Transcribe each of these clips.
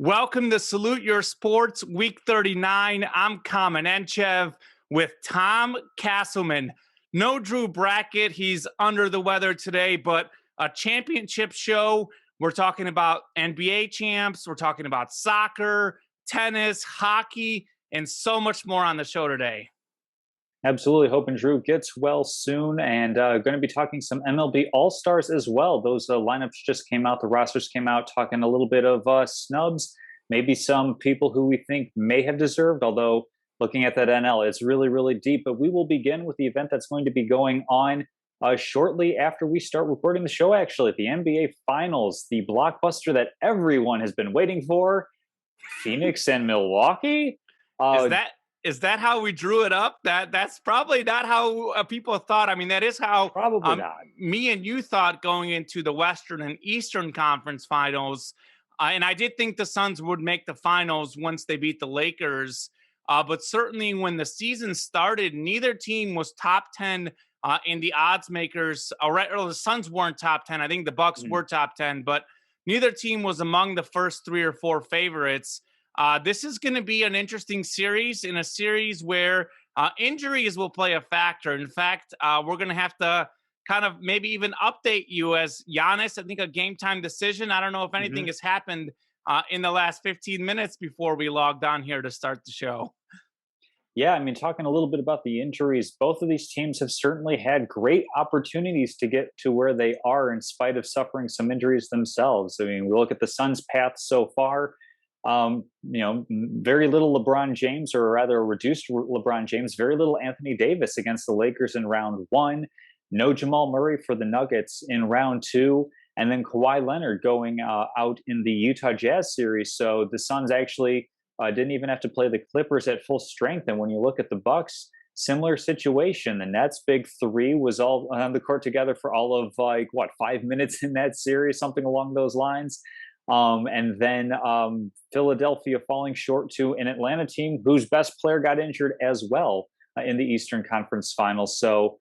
Welcome to Salute Your Sports Week 39. I'm Kamenenchev with Tom Castleman. No Drew Brackett. He's under the weather today, but a championship show. We're talking about NBA champs. We're talking about soccer, tennis, hockey, and so much more on the show today. Absolutely. Hoping Drew gets well soon, and going to be talking some MLB All-Stars as well. Those lineups just came out. The rosters came out, talking a little bit of snubs, maybe some people who we think may have deserved, although looking at that NL, it's really, really deep. But we will begin with the event that's going to be going on shortly after we start recording the show, actually, the NBA Finals, the blockbuster that everyone has been waiting for, Phoenix and Milwaukee. Is that how we drew it up? That's probably not how people thought. I mean, that is how Probably not. me and you thought going into the Western and Eastern Conference Finals. And I did think the Suns would make the finals once they beat the Lakers. But certainly when the season started, neither team was top 10 in the odds makers. Or the Suns weren't top 10. I think the Bucks were top 10, but neither team was among the first 3 or 4 favorites. This is going to be an interesting series, in a series where injuries will play a factor. In fact, we're going to have to kind of maybe even update you as Giannis. I think a game time decision. I don't know if anything has happened in the last 15 minutes before we logged on here to start the show. Yeah, I mean, talking a little bit about the injuries, both of these teams have certainly had great opportunities to get to where they are in spite of suffering some injuries themselves. I mean, we look at the Suns' path so far. Very little LeBron James, or rather a reduced LeBron James, very little Anthony Davis against the Lakers in round 1, no Jamal Murray for the Nuggets in round 2, and then Kawhi Leonard going out in the Utah Jazz series. So the Suns actually didn't even have to play the Clippers at full strength. And when you look at the Bucks, similar situation. The Nets' big 3 was all on the court together for all of 5 minutes in that series, something along those lines. And then Philadelphia falling short to an Atlanta team whose best player got injured as well in the Eastern Conference Finals. So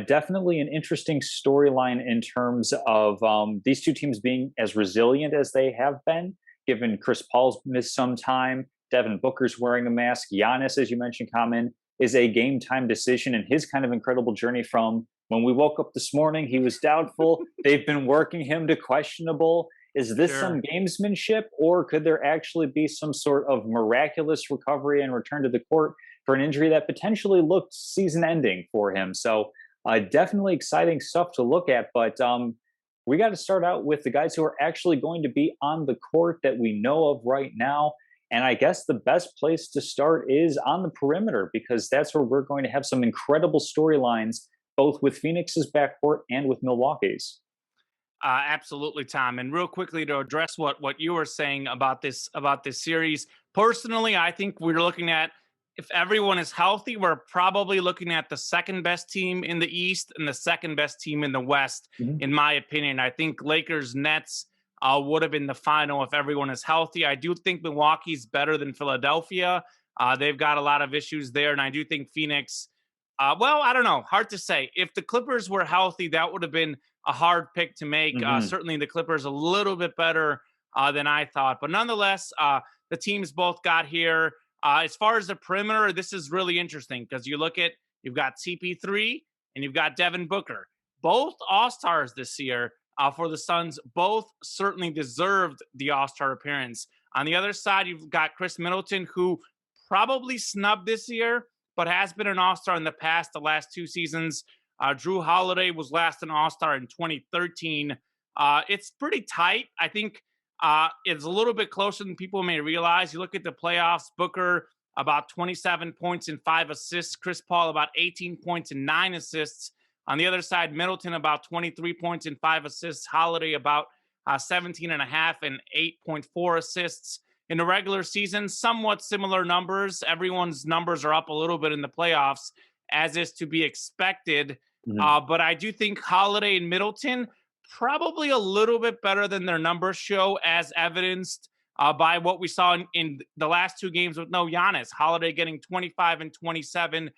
definitely an interesting storyline in terms of these two teams being as resilient as they have been, given Chris Paul's missed some time, Devin Booker's wearing a mask, Giannis, as you mentioned, Common, is a game time decision, and his kind of incredible journey from when we woke up this morning, he was doubtful. They've been working him to questionable. Is this some gamesmanship, or could there actually be some sort of miraculous recovery and return to the court for an injury that potentially looked season-ending for him? So definitely exciting stuff to look at, but we got to start out with the guys who are actually going to be on the court that we know of right now. And I guess the best place to start is on the perimeter, because that's where we're going to have some incredible storylines, both with Phoenix's backcourt and with Milwaukee's. Absolutely, Tom. And real quickly to address what you were saying about this series, personally, I think we're looking at, if everyone is healthy, we're probably looking at the second best team in the East and the second best team in the West, in my opinion. I think Lakers Nets would have been the final if everyone is healthy. I do think Milwaukee's better than Philadelphia. They've got a lot of issues there, and I do think Phoenix. I don't know. Hard to say. If the Clippers were healthy, that would have been a hard pick to make. Certainly the Clippers a little bit better than I thought. But nonetheless, the teams both got here. As far as the perimeter, this is really interesting because you've got CP3 and you've got Devin Booker. Both All-Stars this year for the Suns. Both certainly deserved the All-Star appearance. On the other side, you've got Chris Middleton, who probably snubbed this year, but has been an All-Star in the past, the last 2 seasons. Drew Holiday was last an All-Star in 2013. It's pretty tight. I think it's a little bit closer than people may realize. You look at the playoffs, Booker about 27 points and 5 assists. Chris Paul about 18 points and 9 assists. On the other side, Middleton about 23 points and 5 assists. Holiday about 17 and a half and 8.4 assists. In the regular season, somewhat similar numbers. Everyone's numbers are up a little bit in the playoffs, as is to be expected. But I do think Holiday and Middleton probably a little bit better than their numbers show, as evidenced by what we saw in the last 2 games with no Giannis. Holiday getting 25 and 27,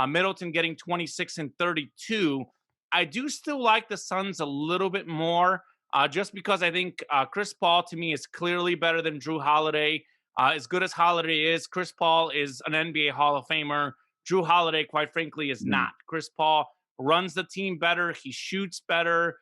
Middleton getting 26 and 32. I do still like the Suns a little bit more just because I think Chris Paul to me is clearly better than Drew Holiday. As good as Holiday is, Chris Paul is an NBA Hall of Famer. Drew Holiday, quite frankly, is Mhm. not. Chris Paul runs the team better. He shoots better.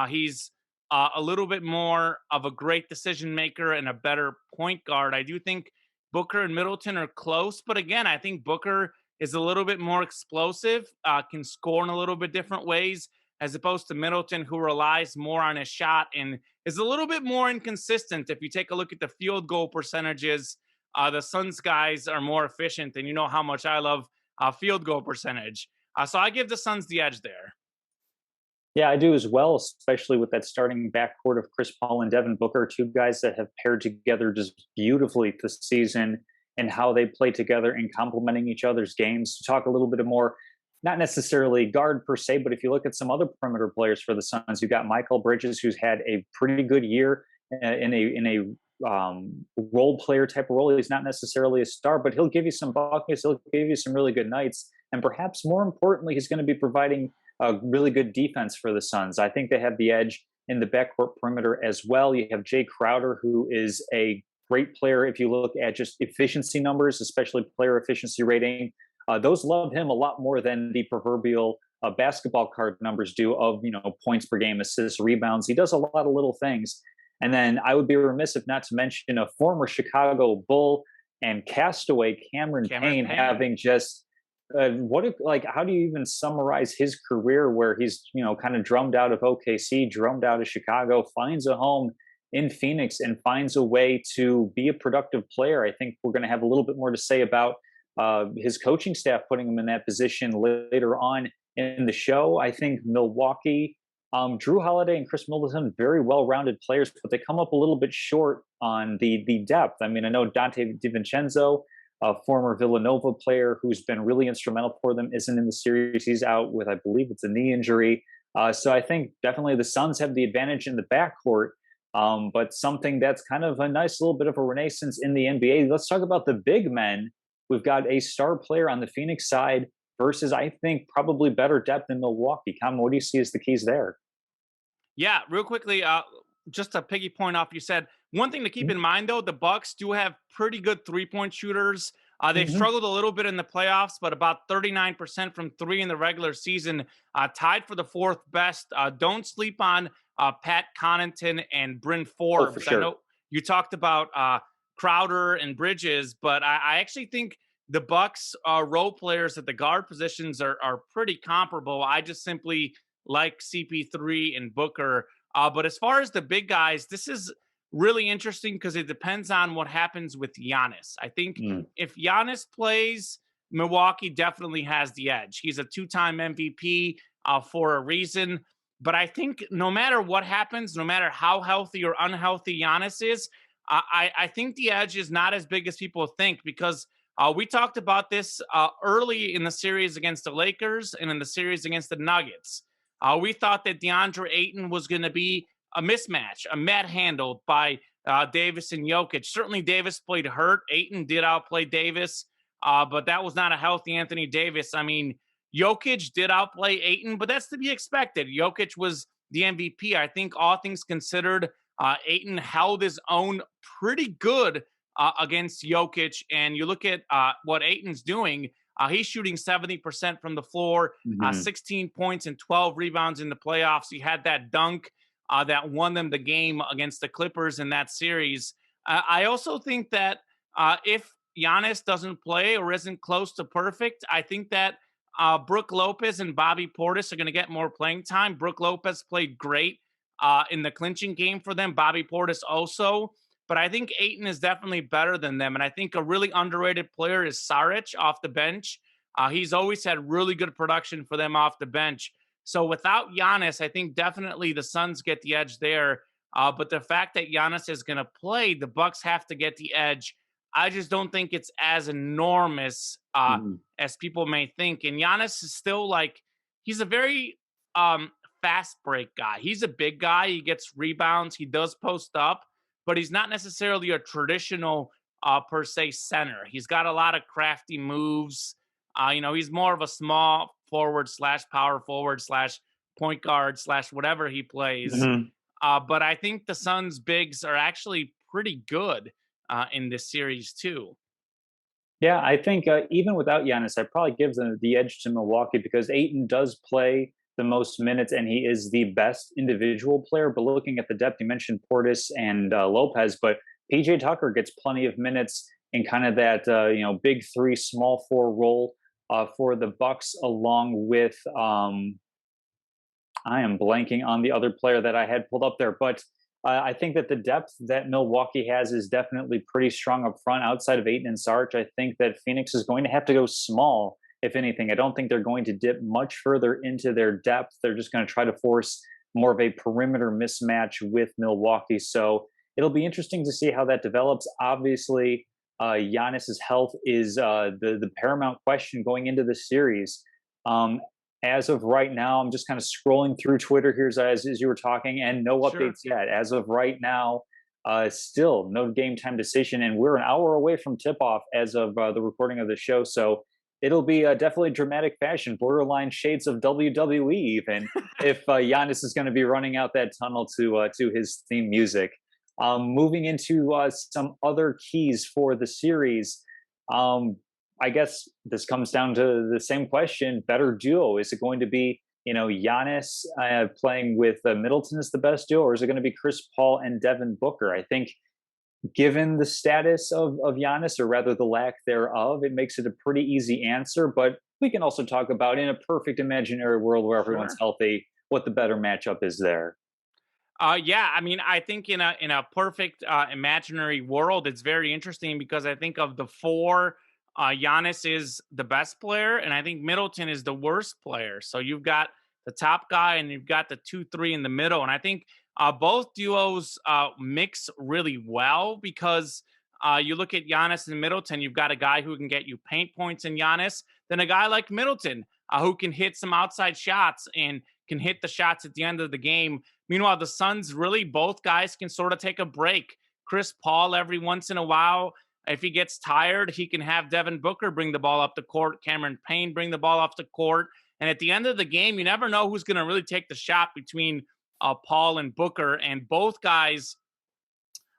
He's a little bit more of a great decision maker and a better point guard. I do think Booker and Middleton are close, but again, I think Booker is a little bit more explosive, can score in a little bit different ways, as opposed to Middleton, who relies more on his shot and is a little bit more inconsistent. If you take a look at the field goal percentages, the Suns guys are more efficient, and you know how much I love field goal percentage. So I give the Suns the edge there. Yeah, I do as well, especially with that starting backcourt of Chris Paul and Devin Booker, two guys that have paired together just beautifully this season, and how they play together and complementing each other's games. To talk a little bit more, not necessarily guard per se, but if you look at some other perimeter players for the Suns, you got Michael Bridges, who's had a pretty good year in a role player type of role. He's not necessarily a star, but he'll give you some buckets. He'll give you some really good nights, and perhaps more importantly, he's going to be providing a really good defense for the Suns. I think they have the edge in the backcourt perimeter as well. You have Jay Crowder, who is a great player. If you look at just efficiency numbers, especially player efficiency rating, those love him a lot more than the proverbial basketball card numbers do of points per game, assists, rebounds. He does a lot of little things. And then I would be remiss if not to mention a former Chicago Bull and castaway Cameron Cameron Payne Payne. having just how do you even summarize his career where he's kind of drummed out of OKC, drummed out of Chicago, finds a home in Phoenix and finds a way to be a productive player. I think we're going to have a little bit more to say about his coaching staff putting him in that position later on in the show. I think Milwaukee, Drew Holiday and Chris Middleton, very well-rounded players, but they come up a little bit short on the depth. I mean, I know Dante DiVincenzo, a former Villanova player who's been really instrumental for them, isn't in the series. He's out with, I believe it's a knee injury. So I think definitely the Suns have the advantage in the backcourt, but something that's kind of a nice little bit of a renaissance in the NBA. Let's talk about the big men. We've got a star player on the Phoenix side versus, I think, probably better depth in Milwaukee. Tom, what do you see as the keys there? Yeah, real quickly, just a piggy point off you said. One thing to keep in mind though, the Bucks do have pretty good three-point shooters. They've Mm-hmm. struggled a little bit in the playoffs, but about 39% from three in the regular season, tied for the fourth best. Don't sleep on Pat Connaughton and Bryn Oh, for Forbes. I sure. know you talked about Crowder and Bridges, but I actually think the Bucks role players at the guard positions are pretty comparable. I just simply like CP3 and Booker. But as far as the big guys, this is really interesting because it depends on what happens with Giannis. I think Mm. if Giannis plays, Milwaukee definitely has the edge. He's a two-time MVP for a reason. But I think no matter what happens, no matter how healthy or unhealthy Giannis is, I think the edge is not as big as people think because we talked about this early in the series against the Lakers and in the series against the Nuggets. We thought that DeAndre Ayton was going to be a mismatch, a met handled by Davis and Jokic. Certainly, Davis played hurt. Ayton did outplay Davis, but that was not a healthy Anthony Davis. I mean, Jokic did outplay Ayton, but that's to be expected. Jokic was the MVP. I think all things considered, Ayton held his own pretty good against Jokic. And you look at what Ayton's doing. He's shooting 70% from the floor, Mhm. 16 points and 12 rebounds in the playoffs. He had that dunk that won them the game against the Clippers in that series. I also think that if Giannis doesn't play or isn't close to perfect, I think that Brooke Lopez and Bobby Portis are going to get more playing time. Brooke Lopez played great in the clinching game for them. Bobby Portis also. But I think Ayton is definitely better than them. And I think a really underrated player is Saric off the bench. He's always had really good production for them off the bench. So without Giannis, I think definitely the Suns get the edge there. But the fact that Giannis is going to play, the Bucks have to get the edge. I just don't think it's as enormous Mhm. as people may think. And Giannis is still like he's a very fast break guy. He's a big guy. He gets rebounds. He does post up, but he's not necessarily a traditional per se center. He's got a lot of crafty moves. He's more of a small forward slash power forward slash point guard slash whatever he plays. Mhm. But I think the Suns' bigs are actually pretty good in this series too. Yeah, I think even without Giannis, I'd probably give the edge to Milwaukee because Aiton does play the most minutes and he is the best individual player. But looking at the depth, you mentioned Portis and Lopez, but PJ Tucker gets plenty of minutes in kind of that big three, small four role for the Bucks, along with I am blanking on the other player that I had pulled up there, but I think that the depth that Milwaukee has is definitely pretty strong up front. Outside of Ayton and Sarge, I think that Phoenix is going to have to go small, if anything. I don't think they're going to dip much further into their depth. They're just going to try to force more of a perimeter mismatch with Milwaukee. So it'll be interesting to see how that develops. Obviously, Giannis's health is the paramount question going into the series. Um, as of right now, I'm just kind of scrolling through Twitter here as you were talking, and no Sure. updates yet. As of right now, still no game time decision, and we're an hour away from tip off as of the recording of the show. So it'll be definitely dramatic fashion, borderline shades of WWE, even if Giannis is going to be running out that tunnel to his theme music. Moving into some other keys for the series. Um, I guess this comes down to the same question: better duo? Is it going to be Giannis playing with Middleton as the best duo, or is it going to be Chris Paul and Devin Booker? I think, given the status of Giannis, or rather the lack thereof, it makes it a pretty easy answer. But we can also talk about, in a perfect imaginary world where everyone's Sure. healthy, what the better matchup is there. Yeah, I mean, I think in a perfect imaginary world, it's very interesting because I think of the four, Giannis is the best player, and I think Middleton is the worst player. So you've got the top guy, and you've got the 2, 3 in the middle, and I think both duos mix really well because you look at Giannis and Middleton, you've got a guy who can get you paint points in Giannis, then a guy like Middleton who can hit some outside shots and can hit the shots at the end of the game. Meanwhile, the Suns really both guys can sort of take a break. Chris Paul every once in a while, if he gets tired, he can have Devin Booker bring the ball up the court, Cameron Payne bring the ball off the court. And at the end of the game, you never know who's going to really take the shot between Paul and Booker. And both guys,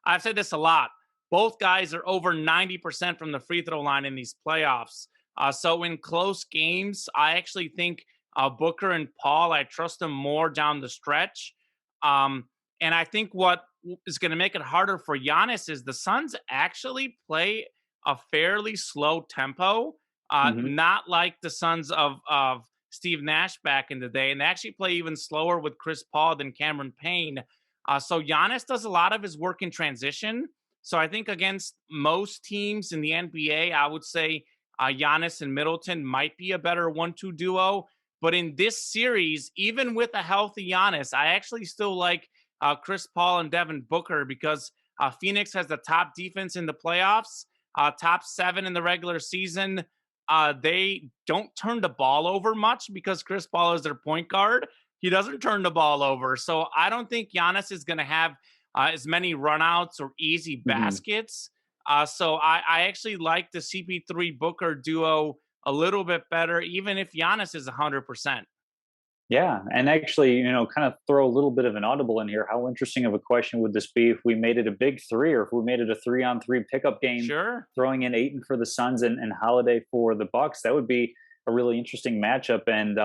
I've said this a lot, both guys are over 90% from the free throw line in these playoffs. So in close games, I actually think Booker and Paul, I trust them more down the stretch. Um, and I think what is going to make it harder for Giannis is the Suns actually play a fairly slow tempo, Hmm. not like the Suns of Steve Nash back in the day, and they actually play even slower with Chris Paul than Cameron Payne. So Giannis does a lot of his work in transition. So I think against most teams in the NBA, I would say Giannis and Middleton might be a better 1-2 duo. But in this series, even with a healthy Giannis, I actually still like Chris Paul and Devin Booker because Phoenix has the top defense in the playoffs, top 7 in the regular season. They don't turn the ball over much because Chris Paul is their point guard. He doesn't turn the ball over. So I don't think Giannis is going to have as many runouts or easy Hmm. baskets. So I actually like the CP3 Booker duo a little bit better, even if Giannis is 100%. Yeah, and actually, kind of throw a little bit of an audible in here. How interesting of a question would this be if we made it a big three, or if we made it a 3-on-3 pickup game, Sure. throwing in Aiton for the Suns and Holiday for the Bucks? That would be a really interesting matchup. And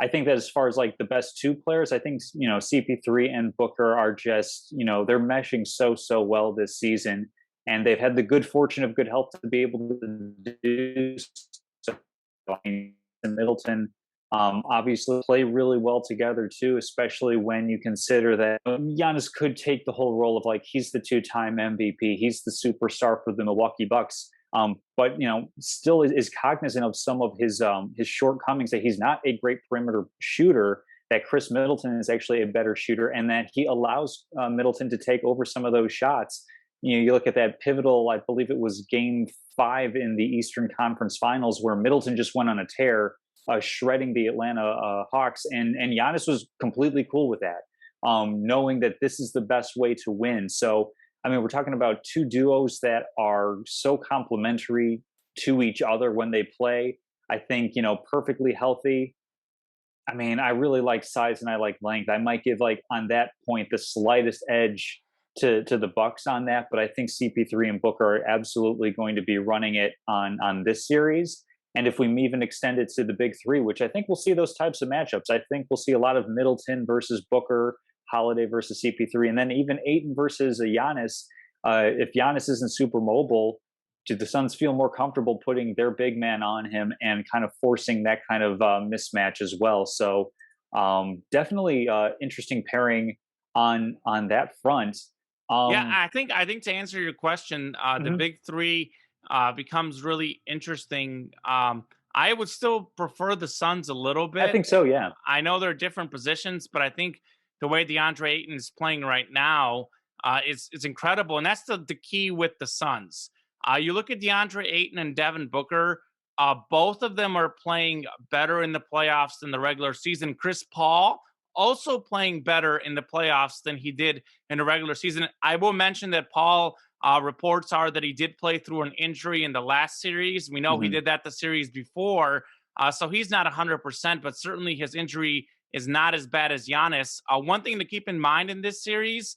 I think that as far as like the best two players, I think CP3 and Booker are just they're meshing so well this season, and they've had the good fortune of good health to be able to do so. I mean, Middleton obviously play really well together too, especially when you consider that Giannis could take the whole role of like he's the two-time MVP, he's the superstar for the Milwaukee Bucks. But still is cognizant of some of his shortcomings, that he's not a great perimeter shooter. That Chris Middleton is actually a better shooter, and that he allows Middleton to take over some of those shots. You look at that pivotal, I believe it was Game 5 in the Eastern Conference Finals, where Middleton just went on a tear, shredding the Atlanta Hawks, and Giannis was completely cool with that, knowing that this is the best way to win. So, I mean, we're talking about two duos that are so complementary to each other when they play. I think perfectly healthy. I mean, I really like size and I like length. I might give like on that point the slightest edge to the Bucks on that, but I think CP3 and Booker are absolutely going to be running it on this series. And if we even extend it to the big three, which I think we'll see those types of matchups, I think we'll see a lot of Middleton versus Booker, Holiday versus CP3, and then even Aiton versus a Giannis. If Giannis isn't super mobile, do the Suns feel more comfortable putting their big man on him and kind of forcing that kind of mismatch as well? So definitely interesting pairing on that front. Yeah, Um, I think to answer your question, the mhm. big three becomes really interesting. I would still prefer the Suns a little I bit. think so. Yeah. I know they're different positions, but I think the way DeAndre Ayton is playing right now is incredible, and that's the key with the Suns. You look at DeAndre Ayton and Devin Booker. Both of them are playing better in the playoffs than the regular season. Chris Paul also playing better in the playoffs than he did in the regular season. I will mention that Paul reports are that he did play through an injury in the last series. We know he Hmm. did that the series before, so he's not 100%, but certainly his injury is not as bad as Giannis. One thing to keep in mind in this series,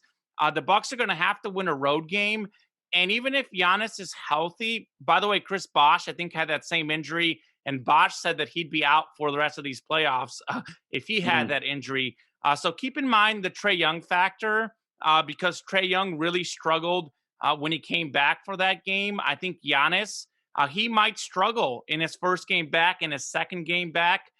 the Bucks are going to have to win a road game. And even if Giannis is healthy, by the way, Chris Bosh, I think, had that same injury. And Bosh said that he'd be out for the rest of these playoffs if he had Hmm. that injury. So keep in mind the Trae Young factor because Trae Young really struggled when he came back for that game. I think Giannis, he might struggle in his first game back, in his second game back.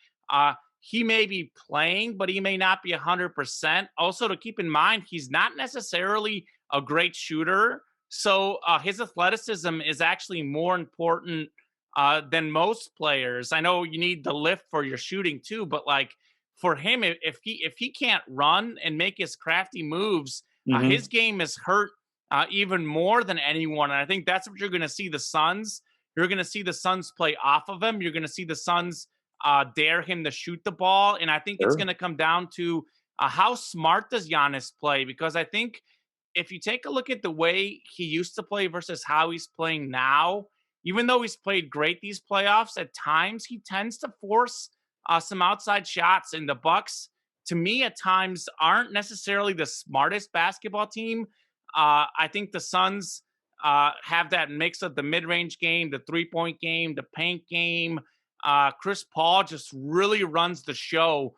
He may be playing, but he may not be 100%. Also, to keep in mind, he's not necessarily a great shooter. So his athleticism is actually more important than most players. I know you need the lift for your shooting too, but like for him, if he can't run and make his crafty moves, his Hmm. game is hurt even more than anyone. And I think that's what you're going to see the Suns. You're going to see the Suns play off of him. You're going to see the Suns dare him to shoot the ball. And I think it's going Sure. to come down to how smart does Giannis play? Because I think if you take a look at the way he used to play versus how he's playing now, even though he's played great these playoffs, at times he tends to force some outside shots. And the Bucks, to me, at times aren't necessarily the smartest basketball team. I think the Suns have that mix of the mid-range game, the three-point game, the paint game. Chris Paul just really runs the show.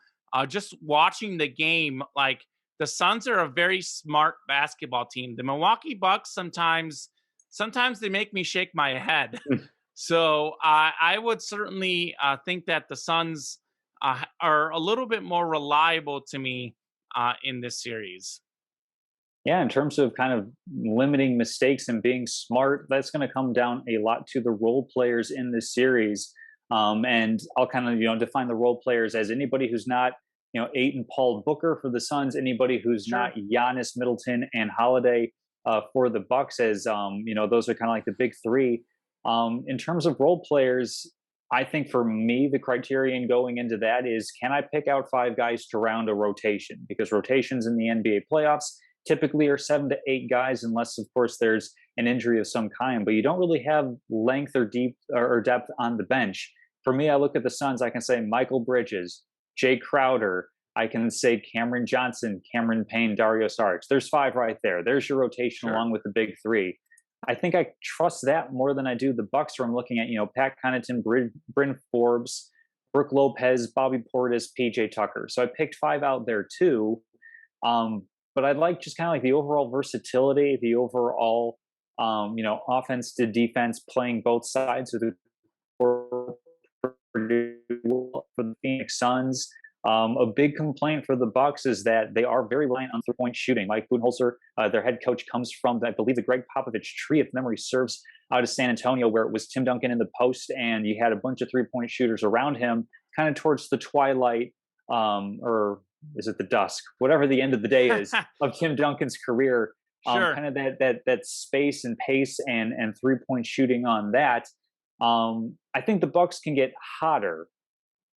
Just watching the game, like the Suns are a very smart basketball team. The Milwaukee Bucks sometimes they make me shake my head. So I would certainly think that the Suns are a little bit more reliable to me in this series. Yeah, in terms of kind of limiting mistakes and being smart, that's going to come down a lot to the role players in this series. And I'll kind of define the role players as anybody who's not Aiton Paul Booker for the Suns, anybody who's not Sure. Giannis Middleton and Holiday for the Bucks, as those are kind of like the big three. In terms of role players, I think for me the criterion going into that is, can I pick out five guys to round a rotation, because rotations in the NBA playoffs typically are 7 to 8 guys, unless of course there's an injury of some kind. But you don't really have length or deep or depth on the bench. For me, I look at the Suns. I can say Michael Bridges, Jay Crowder. I can say Cameron Johnson, Cameron Payne, Dario Saric. There's five right there. There's your rotation Sure. along with the big three. I think I trust that more than I do the Bucks, where I'm looking at Pat Connaughton, Bryn Forbes, Brooke Lopez, Bobby Portis, PJ Tucker. So I picked five out there too. Um, but I like just kind of like the overall versatility, the overall, offense to defense, playing both sides of the court for the Phoenix Suns. A big complaint for the Bucks is that they are very reliant on three-point shooting. Mike Budenholzer, their head coach, comes from, I believe, the Greg Popovich tree, if memory serves, out of San Antonio, where it was Tim Duncan in the post, and you had a bunch of three-point shooters around him, kind of towards the twilight, or is it the dusk, whatever the end of the day is of Tim Duncan's career. Sure. Kind of that space and pace and 3-point shooting on that. I think the Bucks can get hotter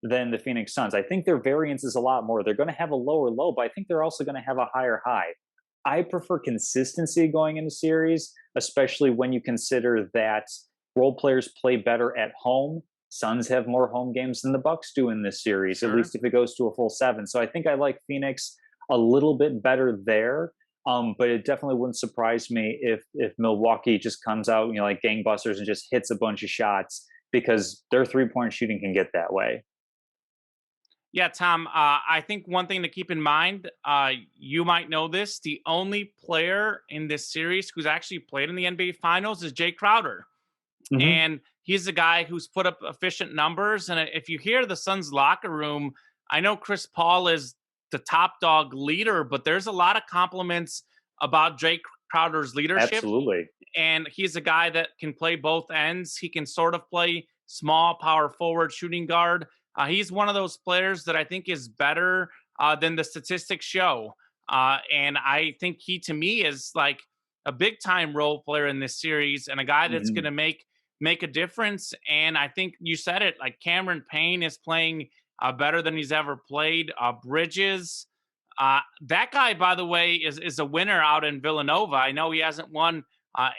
than the Phoenix Suns. I think their variance is a lot more. They're going to have a lower low, but I think they're also going to have a higher high. I prefer consistency going into series, especially when you consider that role players play better at home. Suns have more home games than the Bucks do in this series, at Sure. least if it goes to a full seven. So I think I like Phoenix a little bit better there. But it definitely wouldn't surprise me if Milwaukee just comes out, like gangbusters and just hits a bunch of shots because their 3-point shooting can get that way. Yeah, Tom, I think one thing to keep in mind, you might know this, the only player in this series who's actually played in the NBA Finals is Jay Crowder. Hmm. And he's a guy who's put up efficient numbers. And if you hear the Suns locker room, I know Chris Paul is the top dog leader, but there's a lot of compliments about Jay Crowder's leadership. Absolutely. And he's a guy that can play both ends. He can sort of play small, power forward, shooting guard. He's one of those players that I think is better than the statistics show. And I think he, to me, is like a big time role player in this series and a guy that's going Hmm. to make a difference. And I think you said it, like Cameron Payne is playing better than he's ever played. Bridges, that guy, by the way, is a winner out in Villanova. I know he hasn't won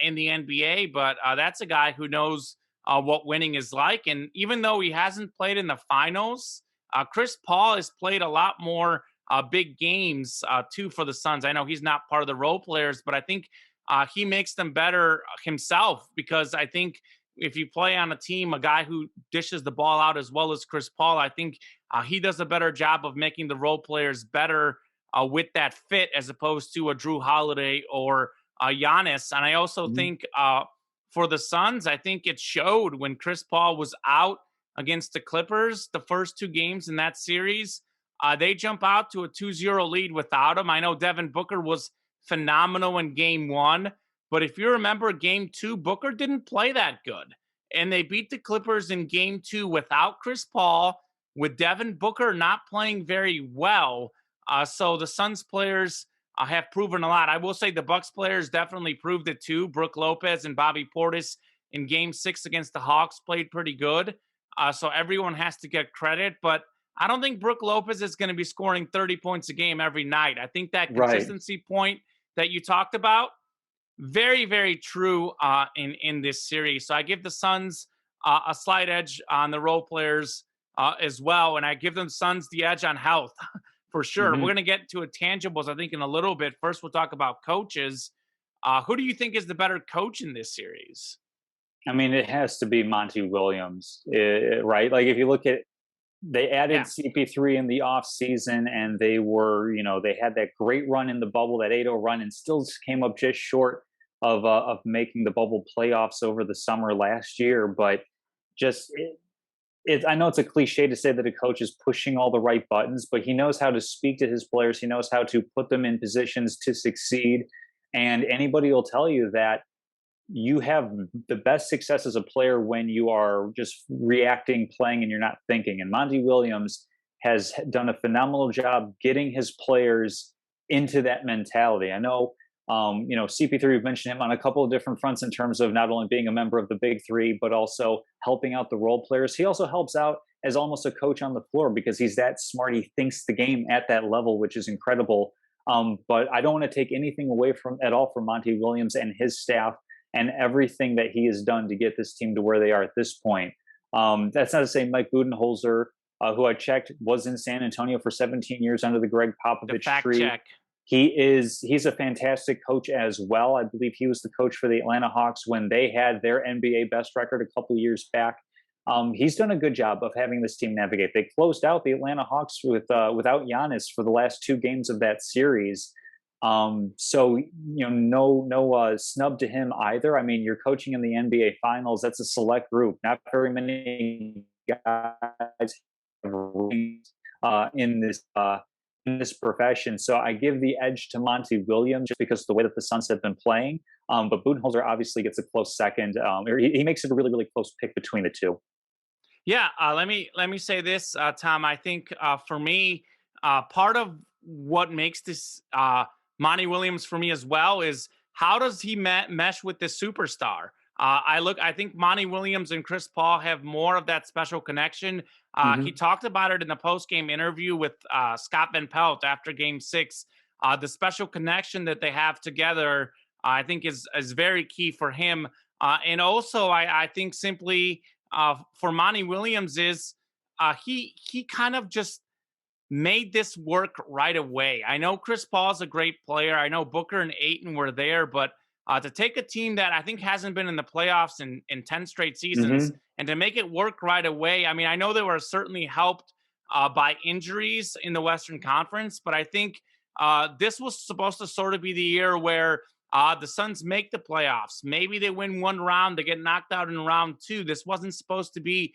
in the NBA, but that's a guy who knows what winning is like. And even though he hasn't played in the finals, Chris Paul has played a lot more big games too for the Suns. I know he's not part of the role players, but I think he makes them better himself because I think if you play on a team, a guy who dishes the ball out as well as Chris Paul, I think he does a better job of making the role players better with that fit as opposed to a Drew Holiday or Giannis. And I also Hmm. think for the Suns, I think it showed when Chris Paul was out against the Clippers the first two games in that series. They jump out to a 2-0 lead without him. I know Devin Booker was phenomenal in game one, but if you remember game two, Booker didn't play that good. And they beat the Clippers in game two without Chris Paul, with Devin Booker not playing very well. So the Suns players have proven a lot. I will say the Bucks players definitely proved it too. Brooke Lopez and Bobby Portis in Game 6 against the Hawks played pretty good. So everyone has to get credit, but I don't think Brooke Lopez is going to be scoring 30 points a game every night. I think that Right. consistency point that you talked about, very, very true in this series. So I give the Suns a slight edge on the role players as well, and I give them Suns the edge on health for sure. We're Hmm. going to get to intangibles, I think, in a little bit. First, we'll talk about coaches. Who do you think is the better coach in this series? I mean, it has to be Monty Williams, right? Like if you look at they Yeah, added CP3 in the off season, and they were, they had that great run in the bubble, that 8-0 run, and still came up just short of making the bubble playoffs over the summer last year. But just I know it's a cliche to say that a coach is pushing all the right buttons, but he knows how to speak to his players. He knows how to put them in positions to succeed. And anybody will tell you that you have the best success as a player when you are just reacting, playing, and you're not thinking. And Monty Williams has done a phenomenal job getting his players into that mentality. I know, CP3, we've mentioned him on a couple of different fronts in terms of not only being a member of the Big Three, but also helping out the role players. He also helps out as almost a coach on the floor because he's that smart. He thinks the game at that level, which is incredible. But I don't want to take anything away from at all from Monty Williams and his staff and everything that he has done to get this team to where they are at this point. That's not to say Mike Budenholzer, who I checked was in San Antonio for 17 years under the Greg the Popovich fact tree. check. He's a fantastic coach as well. I believe he was the coach for the Atlanta Hawks when they had their NBA best record a couple years back. He's done a good job of having this team navigate. They closed out the Atlanta Hawks without Giannis for the last two games of that series. So no snub to him either. I mean, you're coaching in the NBA Finals. That's a select group. Not very many guys have rings, in this profession. So I give the edge to Monty Williams just because of the way that the Suns have been playing. But Budenholzer obviously gets a close second. Or he makes it a really, really close pick between the two. Yeah, let me say this, Tom. I think for me, part of what makes this Monty Williams for me as well is how does he mesh with this superstar? I think Monty Williams and Chris Paul have more of that special connection. He Hmm. talked about it in the post game interview with Scott Van Pelt after Game 6. The special connection that they have together, I think, is very key for him. And also, I think simply for Monty Williams is he kind of just made this work right away. I know Chris Paul's a great player. I know Booker and Ayton were there, but to take a team that I think hasn't been in the playoffs in 10 straight seasons Hmm. and to make it work right away, I mean, I know they were certainly helped by injuries in the Western Conference, but I think this was supposed to sort of be the year where the Suns make the playoffs. Maybe they win one round, they get knocked out in round two. This wasn't supposed to be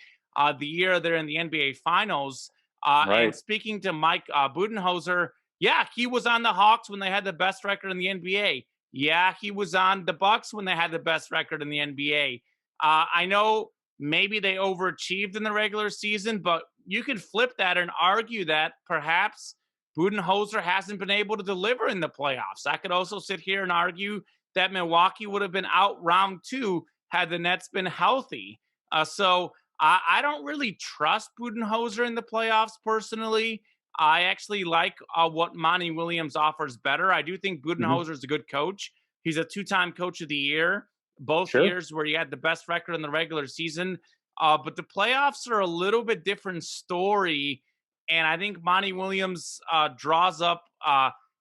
the year they're in the NBA Finals. And Right. speaking to Mike Budenholzer, yeah, he was on the Hawks when they had the best record in the NBA. Yeah, he was on the Bucks when they had the best record in the NBA. I know maybe they overachieved in the regular season, but you could flip that and argue that perhaps Budenholzer hasn't been able to deliver in the playoffs. I could also sit here and argue that Milwaukee would have been out round two had the Nets been healthy. So I don't really trust Budenholzer in the playoffs personally. I actually like what Monty Williams offers better. I do think Hmm. Budenholzer is a good coach. He's a two-time coach of the year, both Sure. years where he had the best record in the regular season. But the playoffs are a little bit different story. And I think Monty Williams draws up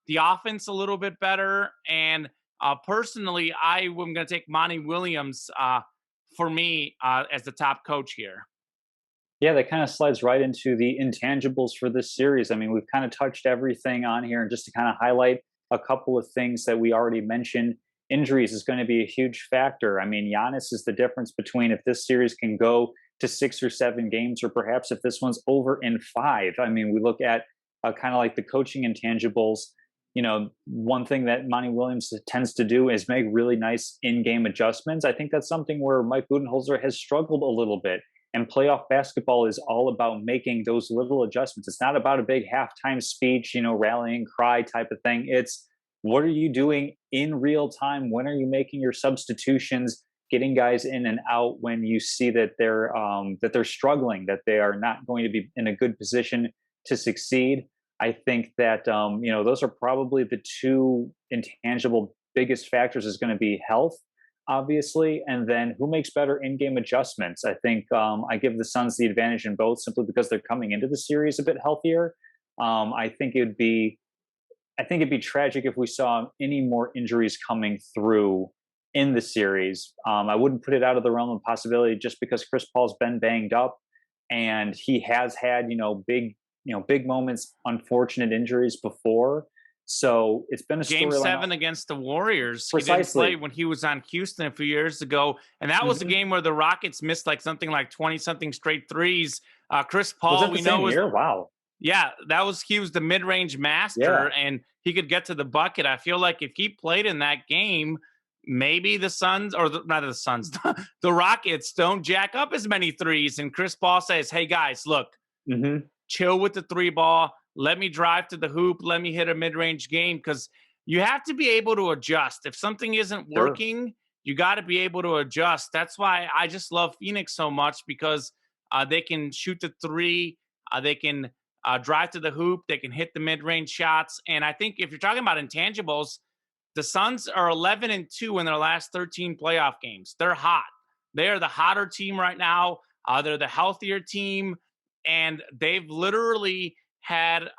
the offense a little bit better. And personally, I am going to take Monty Williams for me as the top coach here. Yeah, that kind of slides right into the intangibles for this series. I mean, we've kind of touched everything on here, and just to kind of highlight a couple of things that we already mentioned, injuries is going to be a huge factor. I mean, Giannis is the difference between if this series can go to 6 or 7 games, or perhaps if this one's over in five. I mean, we look at kind of like the coaching intangibles. One thing that Monty Williams tends to do is make really nice in-game adjustments. I think that's something where Mike Budenholzer has struggled a little bit, and playoff basketball is all about making those little adjustments. It's not about a big halftime speech, rallying cry type of thing. It's what are you doing in real time? When are you making your substitutions, getting guys in and out when you see that they're struggling, that they are not going to be in a good position to succeed. I think that those are probably the two intangible biggest factors is going to be health, obviously, and then who makes better in-game adjustments. I think I give the Suns the advantage in both simply because they're coming into the series a bit healthier. Um, I think it'd be I think it'd be tragic if we saw any more injuries coming through in the series. I wouldn't put it out of the realm of possibility just because Chris Paul's been banged up and he has had big moments, unfortunate injuries before. So it's been a Game storyline. 7 against the Warriors, he didn't play Precisely. when he was on Houston a few years ago, and that was a Hmm. game where the Rockets missed like something like 20 something straight threes. Chris Was Paul, that the we know, same was year? Wow. yeah, that was he was the mid-range Yeah. master and he could get to the bucket. I feel like if he played in that game, maybe the Suns or not the Suns, the Rockets don't jack up as many threes. And Chris Paul says, "Hey guys, look, Hmm. chill with the three ball. Let me drive to the hoop. Let me hit a mid range game because you have to be able to adjust. If something isn't Sure. working, you got to be able to adjust. That's why I just love Phoenix so much because they can shoot the three, they can drive to the hoop, they can hit the mid range shots. And I think if you're talking about intangibles, the Suns are 11-2 in their last 13 playoff games. They're hot. They are the hotter team right now. They're the healthier team and they've literally had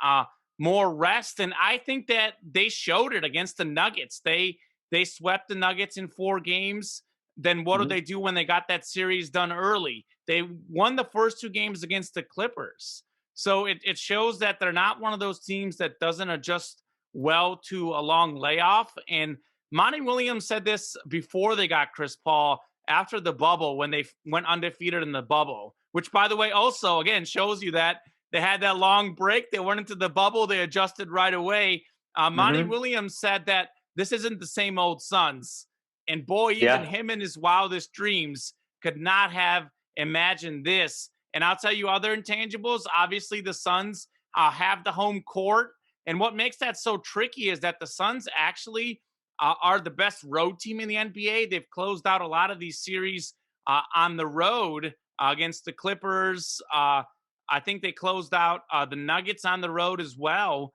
more rest. And I think that they showed it against the Nuggets. They swept the Nuggets in 4 games. Then what did Hmm. they do when they got that series done early? They won the first 2 games against the Clippers. So it shows that they're not one of those teams that doesn't adjust well to a long layoff. And Monty Williams said this before they got Chris Paul after the bubble when they went undefeated in the bubble, which by the way also again shows you that they had that long break. They went into the bubble. They adjusted right away. Monty Hmm. Williams said that this isn't the same old Suns. And boy, even Yeah. him in his wildest dreams could not have imagined this. And I'll tell you other intangibles. Obviously, the Suns have the home court. And what makes that so tricky is that the Suns actually are the best road team in the NBA. They've closed out a lot of these series on the road against the Clippers. I think they closed out the Nuggets on the road as well.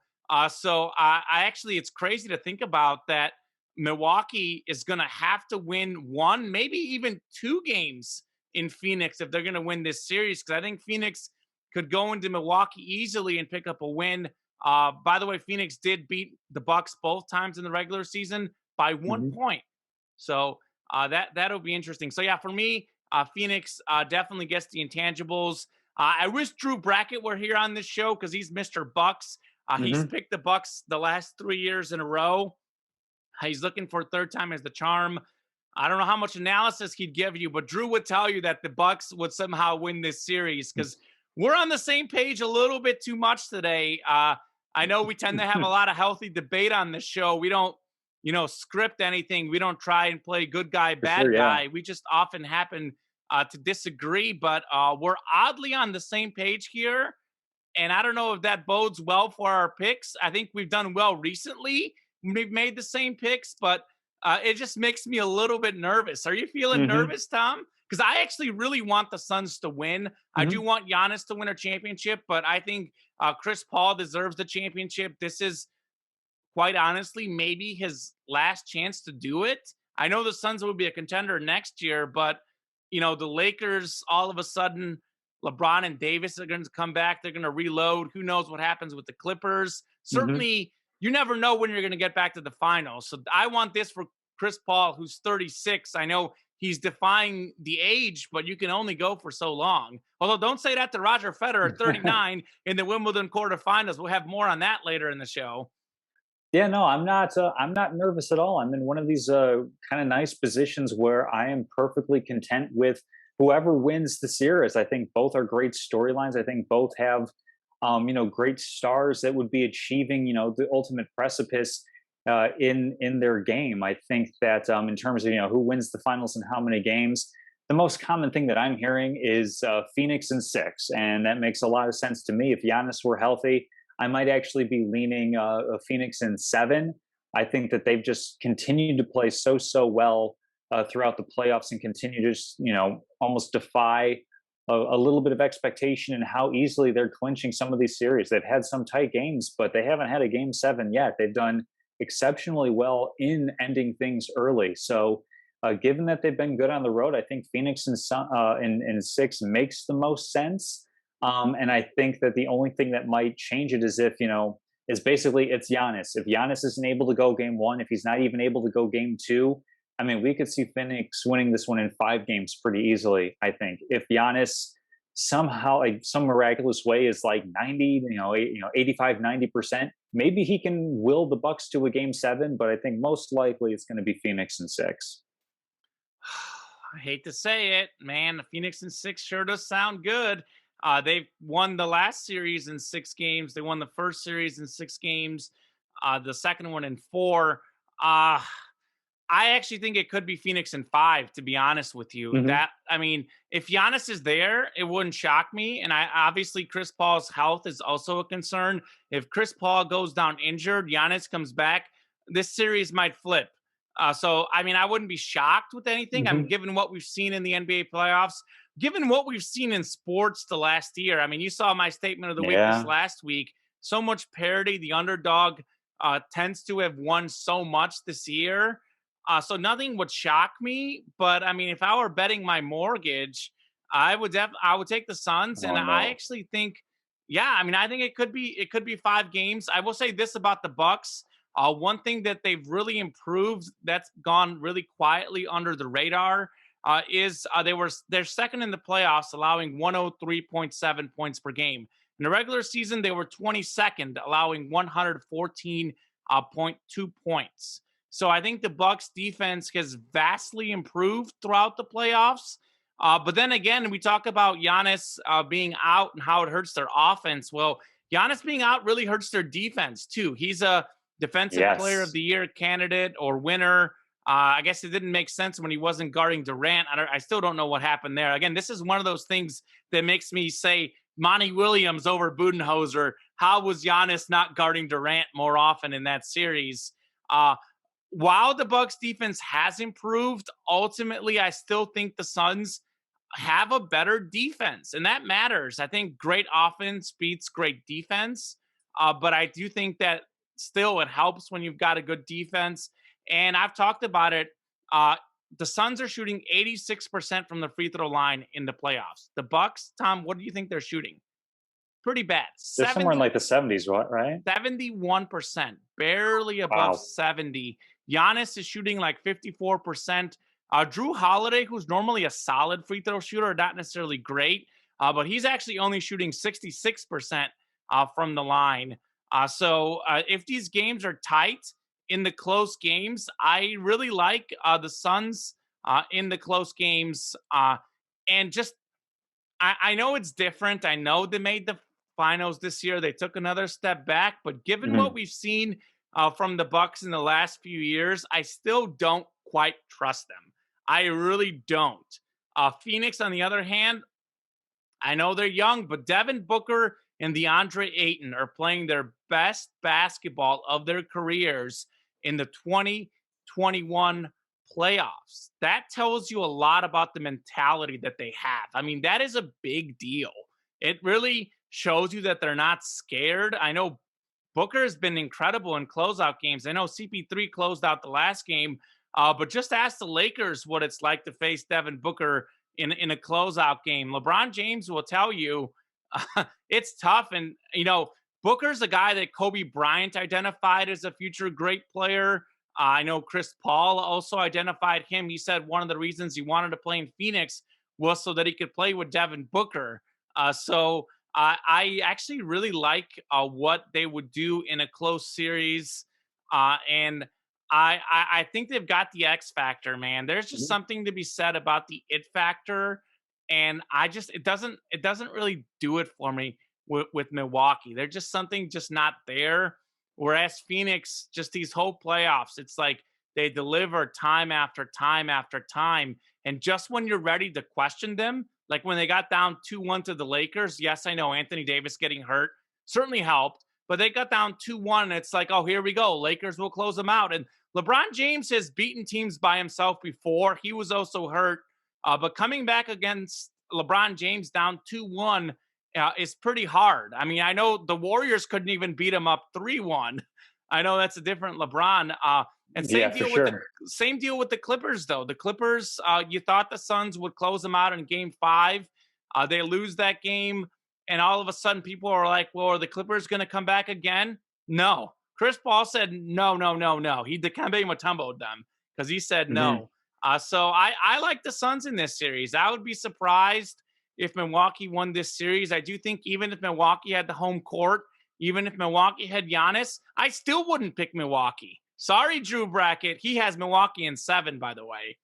So I actually, it's crazy to think about that. Milwaukee is going to have to win one, maybe even 2 games in Phoenix if they're going to win this series, because I think Phoenix could go into Milwaukee easily and pick up a win. By the way, Phoenix did beat the Bucks both times in the regular season by one Mhm. point. So that'll be interesting. So yeah, for me, Phoenix definitely gets the intangibles. I wish Drew Brackett were here on this show because he's Mr. Bucks. He's Mhm. picked the Bucks the last 3 years in a row. He's looking for a third time as the charm. I don't know how much analysis he'd give you, but Drew would tell you that the Bucks would somehow win this series because we're on the same page a little bit too much today. I know we tend to have a lot of healthy debate on this show. We don't, script anything. We don't try and play good guy, For sure, bad yeah. guy. We just often happen to disagree, but we're oddly on the same page here. And I don't know if that bodes well for our picks. I think we've done well recently. We've made the same picks, but it just makes me a little bit nervous. Are you feeling Mhm. nervous, Tom? Because I actually really want the Suns to win. I do Mhm. want Giannis to win a championship, but I think Chris Paul deserves the championship. This is quite honestly maybe his last chance to do it. I know the Suns will be a contender next year, but the Lakers all of a sudden LeBron and Davis are going to come back. They're going to reload. Who knows what happens with the Clippers? Mhm. Certainly, you never know when you're going to get back to the finals. So I want this for Chris Paul, who's 36. I know he's defying the age, but you can only go for so long. Although, don't say that to Roger Federer, 39, in the Wimbledon quarterfinals. We'll have more on that later in the show. Yeah, no, I'm not nervous at all. I'm in one of these kind of nice positions where I am perfectly content with whoever wins the series. I think both are great storylines. I think both have great stars that would be achieving, the ultimate precipice in their game. I think that in terms of who wins the finals and how many games, the most common thing that I'm hearing is Phoenix in six, and that makes a lot of sense to me. If Giannis were healthy, I might actually be leaning Phoenix in seven. I think that they've just continued to play so well throughout the playoffs and continue to just almost defy a little bit of expectation and how easily they're clinching some of these series. They've had some tight games, but they haven't had a game seven yet. They've done exceptionally well in ending things early. So, given that they've been good on the road, I think Phoenix in six makes the most sense. And I think that the only thing that might change it is if is basically it's Giannis. If Giannis isn't able to go game one, if he's not even able to go game two, I mean, we could see Phoenix winning this one in 5 games pretty easily. I think if Giannis somehow, like some miraculous way, is like 90, 85, 90%, maybe he can will the Bucks to a game seven. But I think most likely it's going to be Phoenix in six. I hate to say it, man. The Phoenix in six sure does sound good. They've won the last series in 6 games. They won the first series in 6 games, the second one in four. Uh, I actually think it could be Phoenix in five, to be honest with you. Hmm. I mean, if Giannis is there, it wouldn't shock me. And obviously Chris Paul's health is also a concern. If Chris Paul goes down injured, Giannis comes back, this series might flip. So, I mean, I wouldn't be shocked with anything. I mean, Hmm. given what we've seen in the NBA playoffs, given what we've seen in sports the last year. I mean, you saw my statement of the week this Yeah. last week. So much parity. The underdog tends to have won so much this year. So nothing would shock me, but I mean, if I were betting my mortgage, I would take the Suns, and Oh I no. actually think, yeah, I mean, I think it could be 5 games. I will say this about the Bucks. One thing that they've really improved that's gone really quietly under the radar is they're second in the playoffs, allowing 103.7 points per game. In the regular season, they were 22nd, allowing 114.2 points. So I think the Bucks defense has vastly improved throughout the playoffs. But then again, we talk about Giannis being out and how it hurts their offense. Well, Giannis being out really hurts their defense too. He's a defensive player of Yes. the year candidate or winner. I guess it didn't make sense when he wasn't guarding Durant. I still don't know what happened there. Again, this is one of those things that makes me say Monty Williams over Budenholzer. How was Giannis not guarding Durant more often in that series? While the Bucks defense has improved, ultimately I still think the Suns have a better defense, and that matters. I think great offense beats great defense, but I do think that still it helps when you've got a good defense. And I've talked about it. Uh, the Suns are shooting 86% from the free throw line in the playoffs. The Bucks, Tom, what do you think they're shooting? Pretty bad. They're somewhere in 70, like the 70s, what, right? 71%, barely above Wow. 70. Giannis is shooting like 54%. Drew Holiday, who's normally a solid free throw shooter, not necessarily great, but he's actually only shooting 66% from the line. So if these games are tight in the close games, I really like the Suns in the close games. And just I know it's different. I know they made the finals this year. They took another step back, but given what Mhm. we've seen from the Bucks in the last few years, I still don't quite trust them. I really don't. Phoenix, on the other hand, I know they're young, but Devin Booker and DeAndre Ayton are playing their best basketball of their careers in the 2021 playoffs. That tells you a lot about the mentality that they have. I mean, that is a big deal. It really shows you that they're not scared. I know Booker has been incredible in closeout games. I know CP3 closed out the last game, but just ask the Lakers what it's like to face Devin Booker in a closeout game. LeBron James will tell you it's tough. And, Booker's a guy that Kobe Bryant identified as a future great player. I know Chris Paul also identified him. He said one of the reasons he wanted to play in Phoenix was so that he could play with Devin Booker. So I actually really like what they would do in a close series, and I think they've got the X factor, man. There's just Mhm. something to be said about the it factor, and it doesn't really do it for me with Milwaukee. They're just something just not there. Whereas Phoenix, just these whole playoffs, it's like they deliver time after time after time, and just when you're ready to question them, like when they got down 2-1 to the Lakers, yes, I know Anthony Davis getting hurt certainly helped, but they got down 2-1 and it's like, oh, here we go. Lakers will close them out. And LeBron James has beaten teams by himself before. He was also hurt. But coming back against LeBron James down 2-1 is pretty hard. I mean, I know the Warriors couldn't even beat him up 3-1. I know that's a different LeBron. And Yeah, for sure. same deal with the Clippers, though. The Clippers, you thought the Suns would close them out in Game 5. They lose that game, and all of a sudden, people are like, "Well, are the Clippers going to come back again?" No. Chris Paul said, "No, no, no, no." He Dikembe Mutombo'd them because he said Mhm. no. So I like the Suns in this series. I would be surprised if Milwaukee won this series. I do think even if Milwaukee had the home court, even if Milwaukee had Giannis, I still wouldn't pick Milwaukee. Sorry, Drew Brackett. He has Milwaukee in 7, by the way.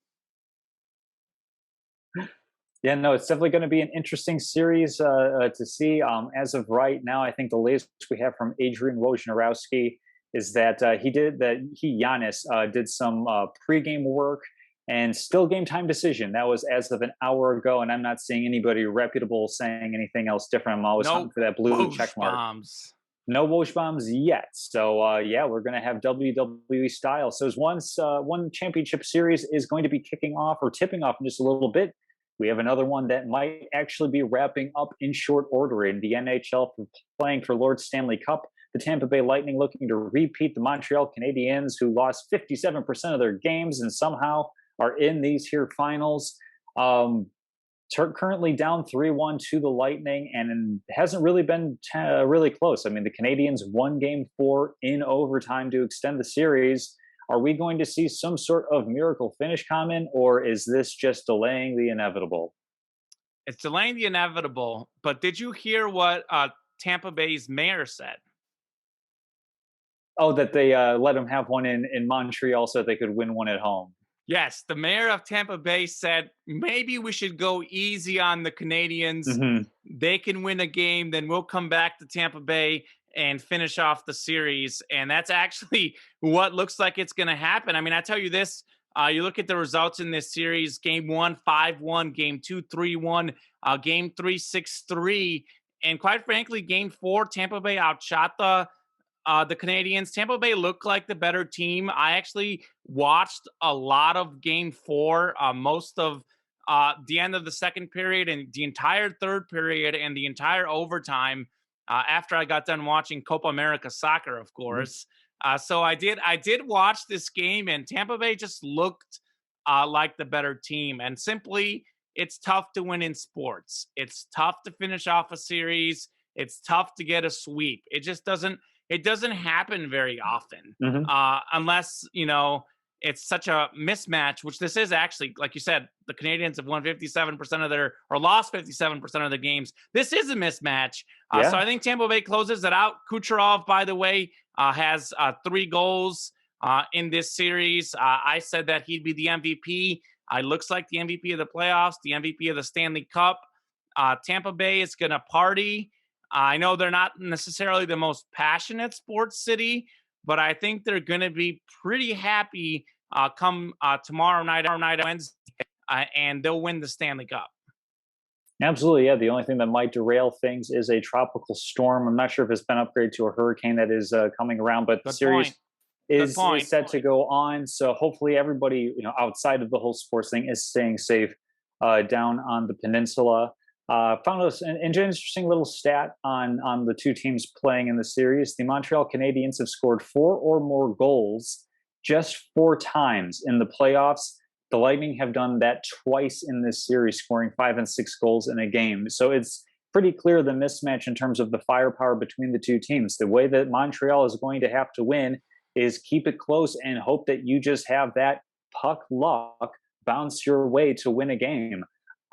Yeah, no, it's definitely going to be an interesting series to see. As of right now, I think the latest we have from Adrian Wojnarowski is that Giannis did some pregame work and still game time decision. That was as of an hour ago, and I'm not seeing anybody reputable saying anything else different. I'm always hunting No for that blue check Woj mark. bombs. No Woj bombs yet. So yeah, we're going to have WWE style. So as one championship series is going to be kicking off or tipping off in just a little bit, we have another one that might actually be wrapping up in short order in the NHL for playing for Lord Stanley Cup. The Tampa Bay Lightning looking to repeat the Montreal Canadiens, who lost 57% of their games and somehow are in these here finals. Um, Currently down 3-1 to the Lightning, and it hasn't really been really close. I mean, the Canadians won game 4 in overtime to extend the series. Are we going to see some sort of miracle finish coming, or is this just delaying the inevitable? It's delaying the inevitable. But did you hear what Tampa Bay's mayor said? Oh, that they let them have one in Montreal so they could win one at home. Yes, the mayor of Tampa Bay said maybe we should go easy on the Canadians. Hmm. They can win a game, then we'll come back to Tampa Bay and finish off the series. And that's actually what looks like it's going to happen. I mean, I tell you this, you look at the results in this series: game 1, 5-1; game 2, 3-1; game 3, 6-3. And quite frankly, game 4, Tampa Bay outshot the Canadians. Tampa Bay looked like the better team. I actually watched a lot of game 4, most of the end of the second period and the entire third period and the entire overtime after I got done watching Copa America soccer, of Hmm. course. So I did watch this game, and Tampa Bay just looked like the better team. And simply, it's tough to win in sports. It's tough to finish off a series. It's tough to get a sweep. It doesn't happen very often, Hmm. unless it's such a mismatch. Which this is actually, like you said, the Canadians have won 57% of their or lost 57% of the games. This is a mismatch. So Yeah. I think Tampa Bay closes it out. Kucherov, by the way, has 3 goals in this series. I said that he'd be the MVP. Looks like the MVP of the playoffs, the MVP of the Stanley Cup. Tampa Bay is going to party. I know they're not necessarily the most passionate sports city, but I think they're going to be pretty happy come tomorrow night, Wednesday, and they'll win the Stanley Cup. Absolutely, yeah. The only thing that might derail things is a tropical storm. I'm not sure if it's been upgraded to a hurricane that is coming around, but the Good series point. Good point. is set to go on. So hopefully, everybody outside of the whole sports thing is staying safe down on the peninsula. Found an interesting little stat on the two teams playing in the series. The Montreal Canadiens have scored 4 or more goals just 4 times in the playoffs. The Lightning have done that twice in this series, scoring 5 and 6 goals in a game. So it's pretty clear the mismatch in terms of the firepower between the two teams. The way that Montreal is going to have to win is keep it close and hope that you just have that puck luck bounce your way to win a game.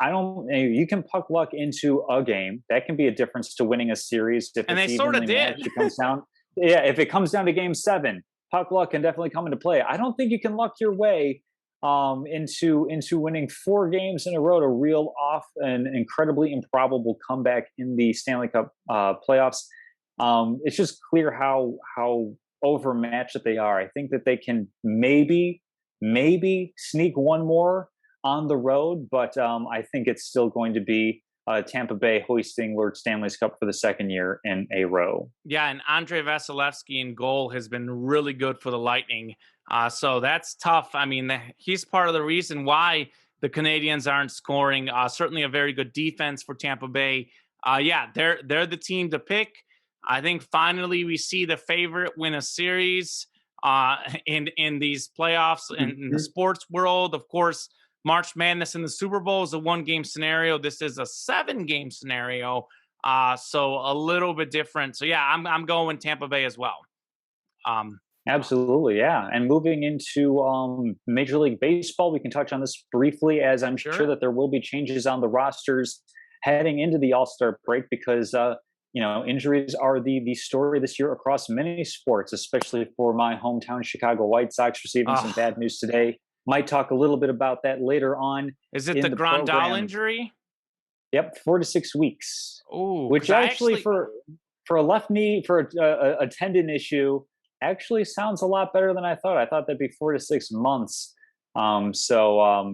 You can puck luck into a game. That can be a difference to winning a series if And they it's sort of evenly did. matched. It comes down, yeah, if it comes down to game 7, puck luck can definitely come into play. I don't think you can luck your way into winning 4 games in a row to reel off an incredibly improbable comeback in the Stanley Cup playoffs. It's just clear how overmatched that they are. I think that they can maybe sneak one more on the road, but I think it's still going to be Tampa Bay hoisting Lord Stanley's Cup for the second year in a row. Yeah, and Andrei Vasilevsky in goal has been really good for the Lightning. So that's tough. I mean, he's part of the reason why the Canadians aren't scoring. Certainly a very good defense for Tampa Bay. Yeah, they're the team to pick. I think finally we see the favorite win a series in these playoffs and in the Mhm. sports world. Of course, March Madness in the Super Bowl is a 1-game scenario. This is a 7-game scenario. So a little bit different. So yeah, I'm going Tampa Bay as well. Um, Absolutely, yeah. And moving into Major League Baseball, we can touch on this briefly, as I'm sure sure. that there will be changes on the rosters heading into the All Star break because injuries are the story this year across many sports, especially for my hometown Chicago White Sox, receiving some Ugh. bad news today. Might talk a little bit about that later on Is it in the the Grandal program. injury? Yep, 4 to 6 weeks, Oh, which because I actually actually for a left knee for a tendon issue actually sounds a lot better than I thought. I thought that'd be 4 to 6 months.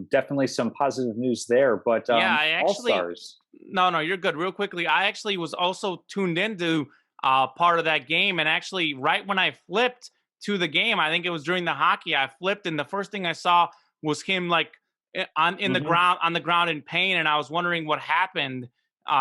Definitely some positive news there. But yeah, I All actually Stars, no, you're good. Real quickly, I actually was also tuned into part of that game, and actually, right when I flipped to the game, I think it was during the hockey. I flipped, and the first thing I saw was him like on in the hmm ground in pain, and I was wondering what happened.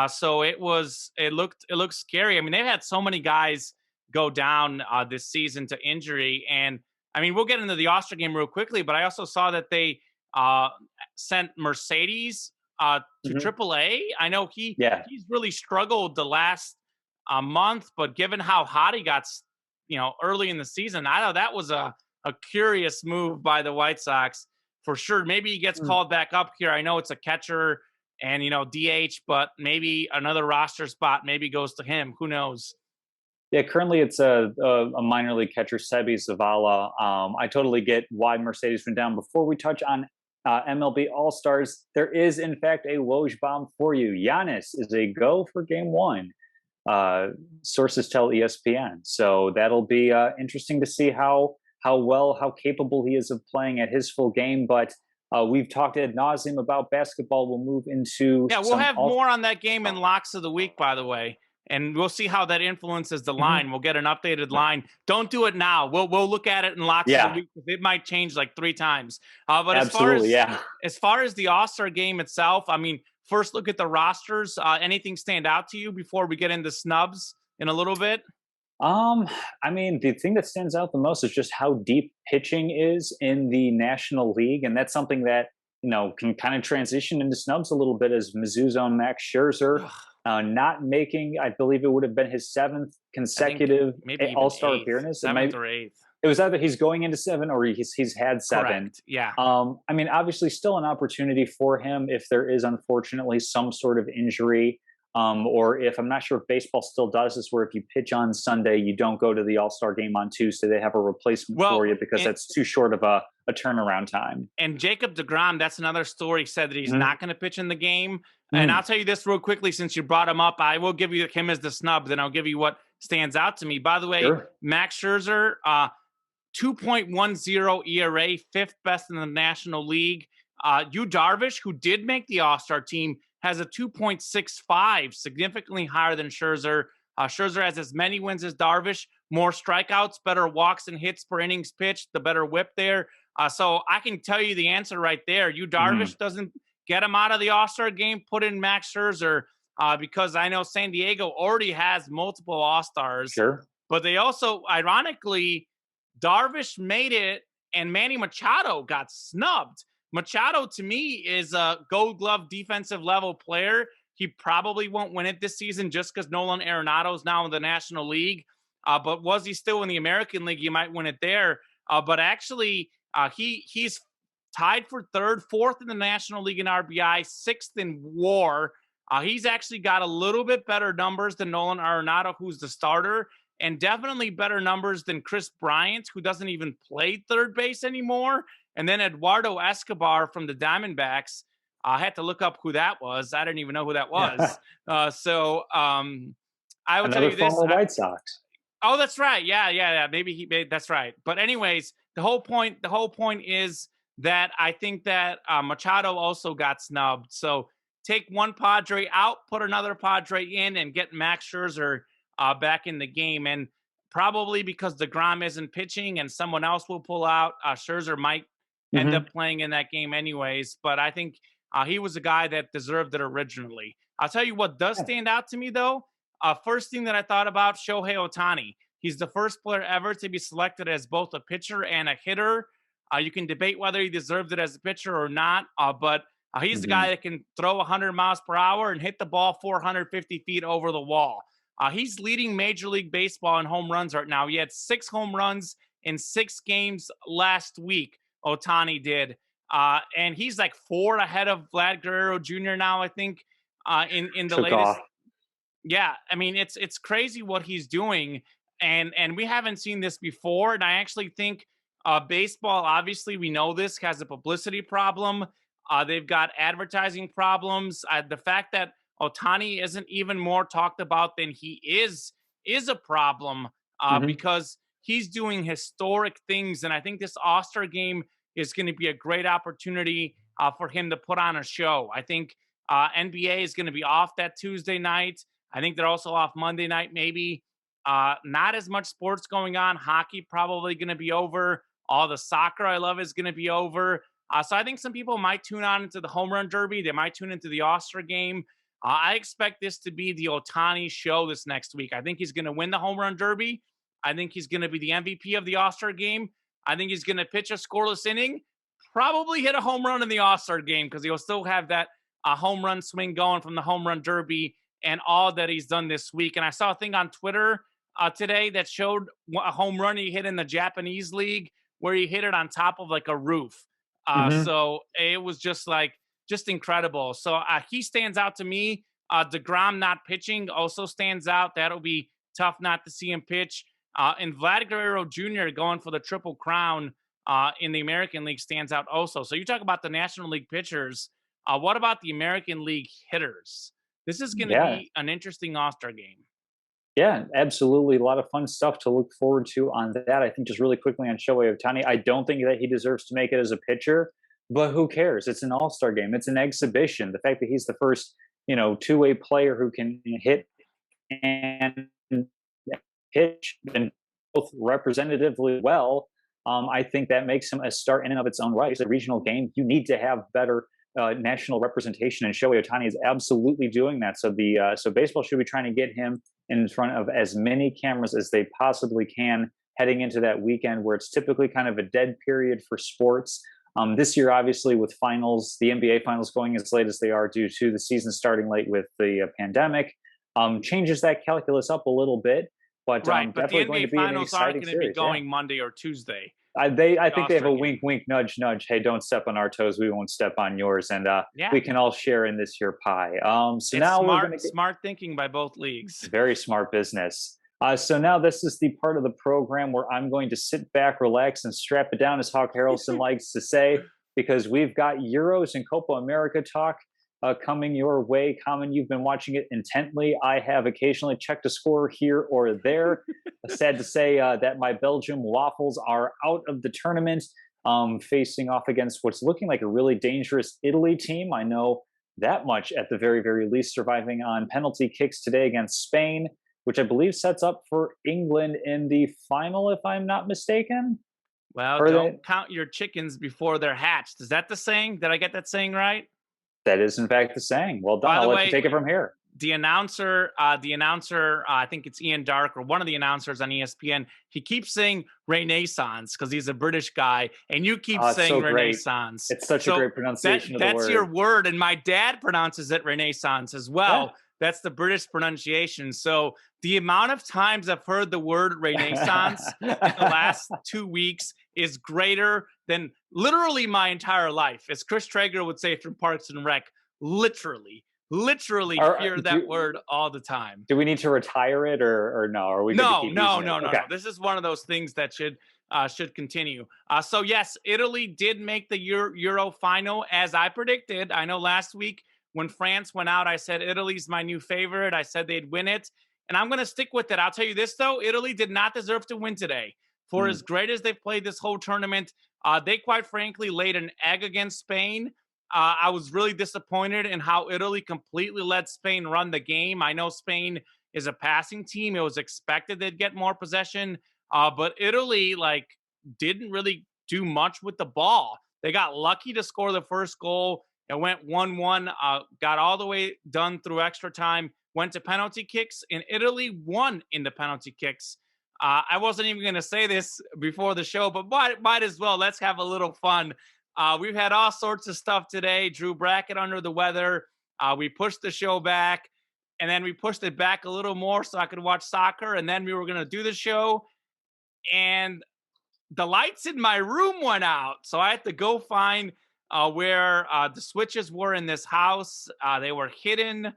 So it looked scary. I mean, they've had so many guys go down this season to injury, and I mean, we'll get into the Oster game real quickly, but I also saw that they uh, sent Mercedes to hmm AAA. I know yeah, he's really struggled the last month, but given how hot he got, early in the season, I know that was a curious move by the White Sox for sure. Maybe he gets Mm. called back up here. I know it's a catcher and DH, but maybe another roster spot maybe goes to him. Who knows? Yeah. Currently, it's a minor league catcher, Sebi Zavala. I totally get why Mercedes went down. Before we touch on MLB All Stars, there is in fact a Woj bomb for you. Giannis is a go for Game One. uh, Sources tell ESPN. So that'll be interesting to see how capable he is of playing at his full game. But we've talked ad nauseum about basketball. We'll move into Yeah, we'll some have all. more on that game in locks of the week, by the way, and we'll see how that influences the Mhm. line. We'll get an updated line. Don't do it now. We'll look at it in locks of the Yeah, week. It might change like 3 times. But absolutely. Yeah. as far as the All Star game itself, I mean, first look at the rosters. Anything stand out to you before we get into snubs in a little bit? Um, I mean, the thing that stands out the most is just how deep pitching is in the National League, and that's something that can kind of transition into snubs a little bit. As Mizzou's own Max Scherzer Ugh, not making, I believe it would have been his seventh I think consecutive maybe All even Star eighth, appearance. seventh or eighth. It was either he's going into seven or he's had seven. Correct. Yeah. I mean, obviously, still an opportunity for him if there is unfortunately some sort of injury, or if I'm not sure if baseball still does this, where if you pitch on Sunday, you don't go to the All Star game on Tuesday. They have a replacement Well, for you because and that's too short of a turnaround time. and Jacob DeGrom, that's another story. Said that he's Hmm. not going to pitch in the game. And I'll Mm, tell you this real quickly, since you brought him up, I will give you him as the snub. Then I'll give you what stands out to me. By the way, sure. Max Scherzer, 2.10 ERA, fifth best in the National League. Yu Darvish, who did make the All-Star team, has a 2.65, significantly higher than Scherzer. Scherzer has as many wins as Darvish, more strikeouts, better walks and hits per innings pitched, the better whip there. So I can tell you the answer right there. Yu Hmm. Darvish doesn't get him out of the All-Star game, put in Max Scherzer, because I know San Diego already has multiple All-Stars, Sure. but they also, ironically, Darvish made it, and Manny Machado got snubbed. Machado, to me, is a Gold Glove defensive level player. He probably won't win it this season just because Nolan Arenado is now in the National League. But was he still in the American League? You might win it there. But actually, he's tied for third, fourth in the National League in RBI, sixth in WAR. He's actually got a little bit better numbers than Nolan Arenado, who's the starter, and definitely better numbers than Chris Bryant, who doesn't even play third base anymore. And then Eduardo Escobar from the Diamondbacks. I had to look up who that was. I didn't even know who that was. I will tell Another you this. former White Sox. Oh, that's right. Yeah. Maybe he made. That's right. But anyways, the whole point is that I think that Machado also got snubbed. So take one Padre out, put another Padre in, and get Max Scherzer back in the game. And probably because DeGrom isn't pitching and someone else will pull out, Scherzer might end Hmm. up playing in that game anyways. But I think he was a guy that deserved it originally. I'll tell you what does stand out to me, though. First thing that I thought about, Shohei Ohtani. He's the first player ever to be selected as both a pitcher and a hitter. You can debate whether he deserved it as a pitcher or not, but he's the guy Hmm. that can throw 100 miles per hour and hit the ball 450 feet over the wall. He's leading Major League Baseball in home runs right now. He had 6 home runs in 6 games last week. Ohtani did, and he's like 4 ahead of Vlad Guerrero Jr. now. I think in the Took latest. off. Yeah, I mean it's crazy what he's doing, and we haven't seen this before. And I actually think baseball, obviously, we know this has a publicity problem. They've got advertising problems. The fact that Otani isn't even more talked about than he is a problem Hmm. because he's doing historic things, and I think this All-Star game is going to be a great opportunity for him to put on a show. I think NBA is going to be off that Tuesday night. I think they're also off Monday night, maybe. Not as much sports going on. Hockey probably going to be over. All the soccer I love is going to be over. So I think some people might tune on into the home run derby. They might tune into the All-Star game. I expect this to be the Otani show this next week. I think he's going to win the home run derby. I think he's going to be the MVP of the All-Star game. I think he's going to pitch a scoreless inning, probably hit a home run in the All-Star game because he'll still have that home run swing going from the home run derby and all that he's done this week. And I saw a thing on Twitter today that showed a home run he hit in the Japanese league where he hit it on top of like a roof. Hmm. So it was just incredible. So he stands out to me. DeGrom not pitching also stands out. That'll be tough not to see him pitch. And Vlad Guerrero Jr. going for the Triple Crown in the American League stands out also. So you talk about the National League pitchers. What about the American League hitters? This is going to Yeah. be an interesting All-Star game. Yeah, absolutely. A lot of fun stuff to look forward to on that. I think just really quickly on Shohei Ohtani, I don't think that he deserves to make it as a pitcher, but who cares? It's an all-star game. It's an exhibition. The fact that he's the first, two-way player who can hit and pitch and both representatively well, I think that makes him a star in and of its own right. It's a regional game. You need to have better national representation, and Shohei Ohtani is absolutely doing that. So baseball should be trying to get him in front of as many cameras as they possibly can heading into that weekend where it's typically kind of a dead period for sports. This year, obviously, with finals, the NBA finals going as late as they are due to the season starting late with the pandemic, changes that calculus up a little bit. But Right, but the definitely going NBA to be an finals aren't exciting going to be series. Yeah. going Monday or Tuesday. I The think they have a All-Star wink, game. wink, nudge, nudge. Hey, don't step on our toes. We won't step on yours, and Yeah, we can all share in this here pie. So it's now we're going to get smart thinking by both leagues. very smart business. So now this is the part of the program where I'm going to sit back, relax, and strap it down, as Hawk Harrelson likes to say, because we've got Euros and Copa America talk coming your way. Common, you've been watching it intently. I have occasionally checked a score here or there. Sad to say that my Belgium Waffles are out of the tournament, facing off against what's looking like a really dangerous Italy team. I know that much at the very, very least, surviving on penalty kicks today against Spain, which I believe sets up for England in the final, if I'm not mistaken. Well, Or don't count your chickens before they're hatched. Is that the saying? Did I get that saying right? that is, in fact, the saying. Well done. By the I'll let you way, take it from here. the announcer, I think it's Ian Dark or one of the announcers on ESPN. He keeps saying Renaissance because he's a British guy, and you keep It's saying so great. Renaissance. It's such a great pronunciation of the word. That's your word, and my dad pronounces it Renaissance as well. Yeah. That's the British pronunciation. So the amount of times I've heard the word Renaissance in the last 2 weeks is greater than literally my entire life. As Chris Traeger would say from Parks and Rec, literally hear that word all the time. Do we need to retire it or no? Are we going to keep using it? No. This is one of those things that should continue. So yes, Italy did make the Euro final as I predicted. I know last week when France went out, I said Italy's my new favorite. I said they'd win it, and I'm going to stick with it. I'll tell you this though, Italy did not deserve to win today. For as great as they've played this whole tournament, they quite frankly laid an egg against Spain. I was really disappointed in how Italy completely let Spain run the game. I know Spain is a passing team. It was expected they'd get more possession, but Italy didn't really do much with the ball. They got lucky to score the first goal. It went 1-1, got all the way done through extra time, went to penalty kicks, and Italy won in the penalty kicks. I wasn't even going to say this before the show, but might as well. Let's have a little fun. We've had all sorts of stuff today. Drew Brackett under the weather. We pushed the show back, and then we pushed it back a little more so I could watch soccer, and then we were going to do the show, and the lights in my room went out, so I had to go find where the switches were in this house. They were hidden.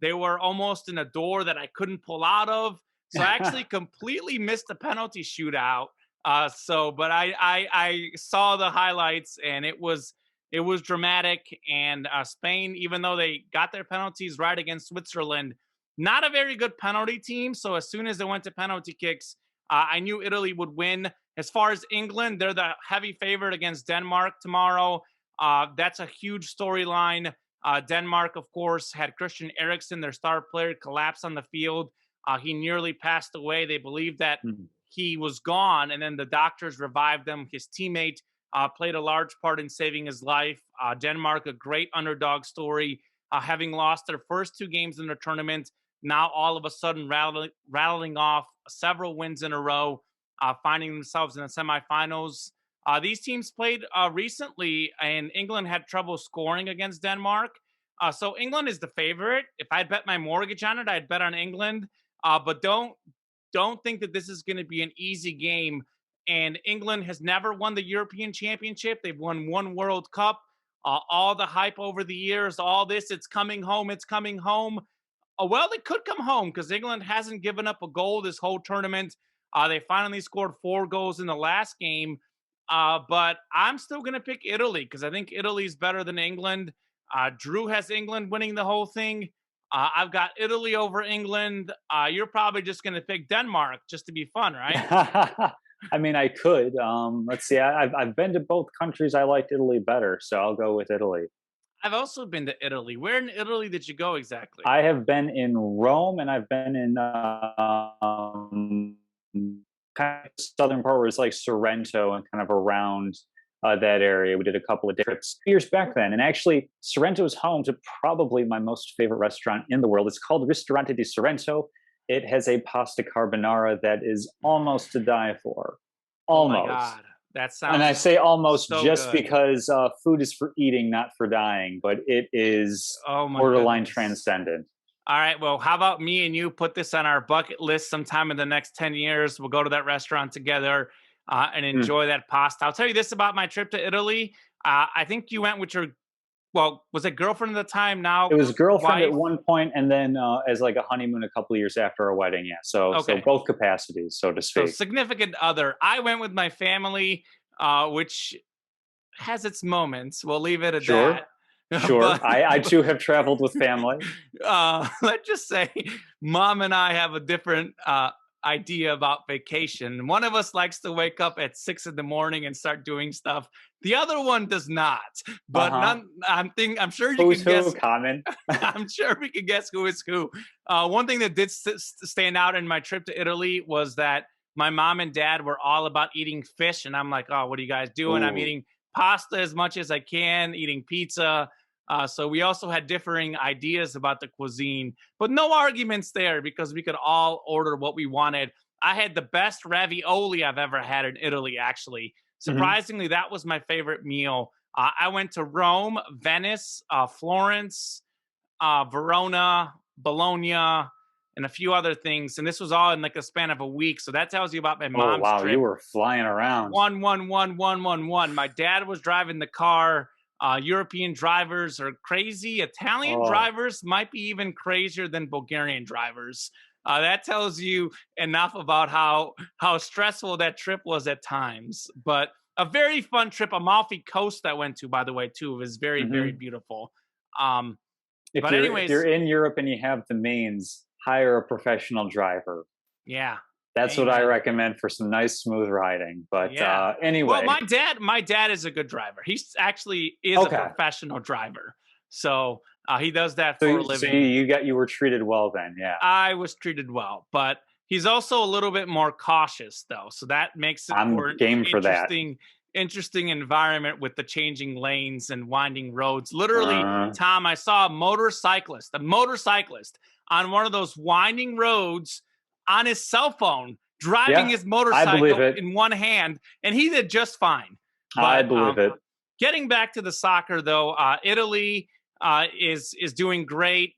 They were almost in a door that I couldn't pull out of. So I actually completely missed the penalty shootout. But I saw the highlights, and it was dramatic. And Spain, even though they got their penalties right against Switzerland, not a very good penalty team. So as soon as they went to penalty kicks, I knew Italy would win. As far as England, they're the heavy favorite against Denmark tomorrow. That's a huge storyline. Denmark, of course, had Christian Eriksen, their star player, collapse on the field. He nearly passed away. They believed that he was gone, and then the doctors revived him. His teammate played a large part in saving his life. Denmark, a great underdog story, having lost their first 2 games in the tournament, now all of a sudden rattling off several wins in a row, finding themselves in the semifinals. These teams played recently, and England had trouble scoring against Denmark. So England is the favorite. If I'd bet my mortgage on it, I'd bet on England. But don't think that this is going to be an easy game. And England has never won the European Championship. They've won 1 World Cup. All the hype over the years, all this, it's coming home, it's coming home. Well, it could come home because England hasn't given up a goal this whole tournament. They finally scored 4 goals in the last game. But I'm still going to pick Italy because I think Italy's better than England. Drew has England winning the whole thing. I've got Italy over England. You're probably just going to pick Denmark just to be fun, right? I mean, I could. Let's see. I've been to both countries. I liked Italy better, so I'll go with Italy. I've also been to Italy. Where in Italy did you go exactly? I have been in Rome, and I've been in kind of southern part where it's like Sorrento and kind of around that area. We did a couple of trips years back then, and actually, Sorrento's home to probably my most favorite restaurant in the world. It's called Ristorante di Sorrento. It has a pasta carbonara that is almost to die for, Oh my almost. God. That And I sounds say almost so just good. because food is for eating, not for dying, but it is Oh my borderline goodness. transcendent. All right. Well, how about me and you put this on our bucket list sometime in the next 10 years? We'll go to that restaurant together and Mm. enjoy that pasta. I'll tell you this about my trip to Italy. I think you went with your, well, was it girlfriend at the time, It now was girlfriend at wife? one point, and then as like a honeymoon a couple of years after our wedding. Yeah, so Okay. both capacities, so to So speak. significant other. I went with my family, which has its moments. We'll leave it at that. Sure, sure. but, I but too have traveled with family. let's just say mom and I have a different idea about vacation. One of us likes to wake up at 6 in the morning and start doing stuff. The other one does not. Uh But huh. I'm sure you Who's can who? guess. Common. I'm sure we can guess who is who. One thing that did stand out in my trip to Italy was that my mom and dad were all about eating fish, and I'm like, oh, what are you guys doing? I'm Ooh. eating pasta as much as I can, eating pizza. So we also had differing ideas about the cuisine, but no arguments there because we could all order what we wanted. I had the best ravioli I've ever had in Italy, actually. Hmm. Surprisingly, that was my favorite meal. I went to Rome, Venice, Florence, Verona, Bologna, and a few other things. And this was all in like a span of a week. So that tells you about my Oh mom's wow, you trip. were flying around. 1, 1, 1, 1, 1, 1. My dad was driving the car. European drivers are crazy. Italian Oh. drivers might be even crazier than Bulgarian drivers. That tells you enough about how stressful that trip was at times. But a very fun trip. Amalfi Coast I went to, by the way, too, was very, very Hmm. beautiful. Um, If but you're anyways, in Europe and you have the means, hire a professional driver. yeah, That's what I amen. recommend for some nice smooth riding. But Yeah. Well, anyway, my dad is a good driver. He's actually is a okay. professional driver. So he does that So for a so living. you were treated well then, yeah. I was treated well, but he's also a little bit more cautious though. So that makes it I'm for an game for that. interesting environment with the changing lanes and winding roads. Literally, Uh, Tom, I saw a motorcyclist on one of those winding roads on his cell phone, driving yeah, his I believe motorcycle it. in one hand, and he did just fine. I But believe it. getting back to the soccer though, Italy is doing great.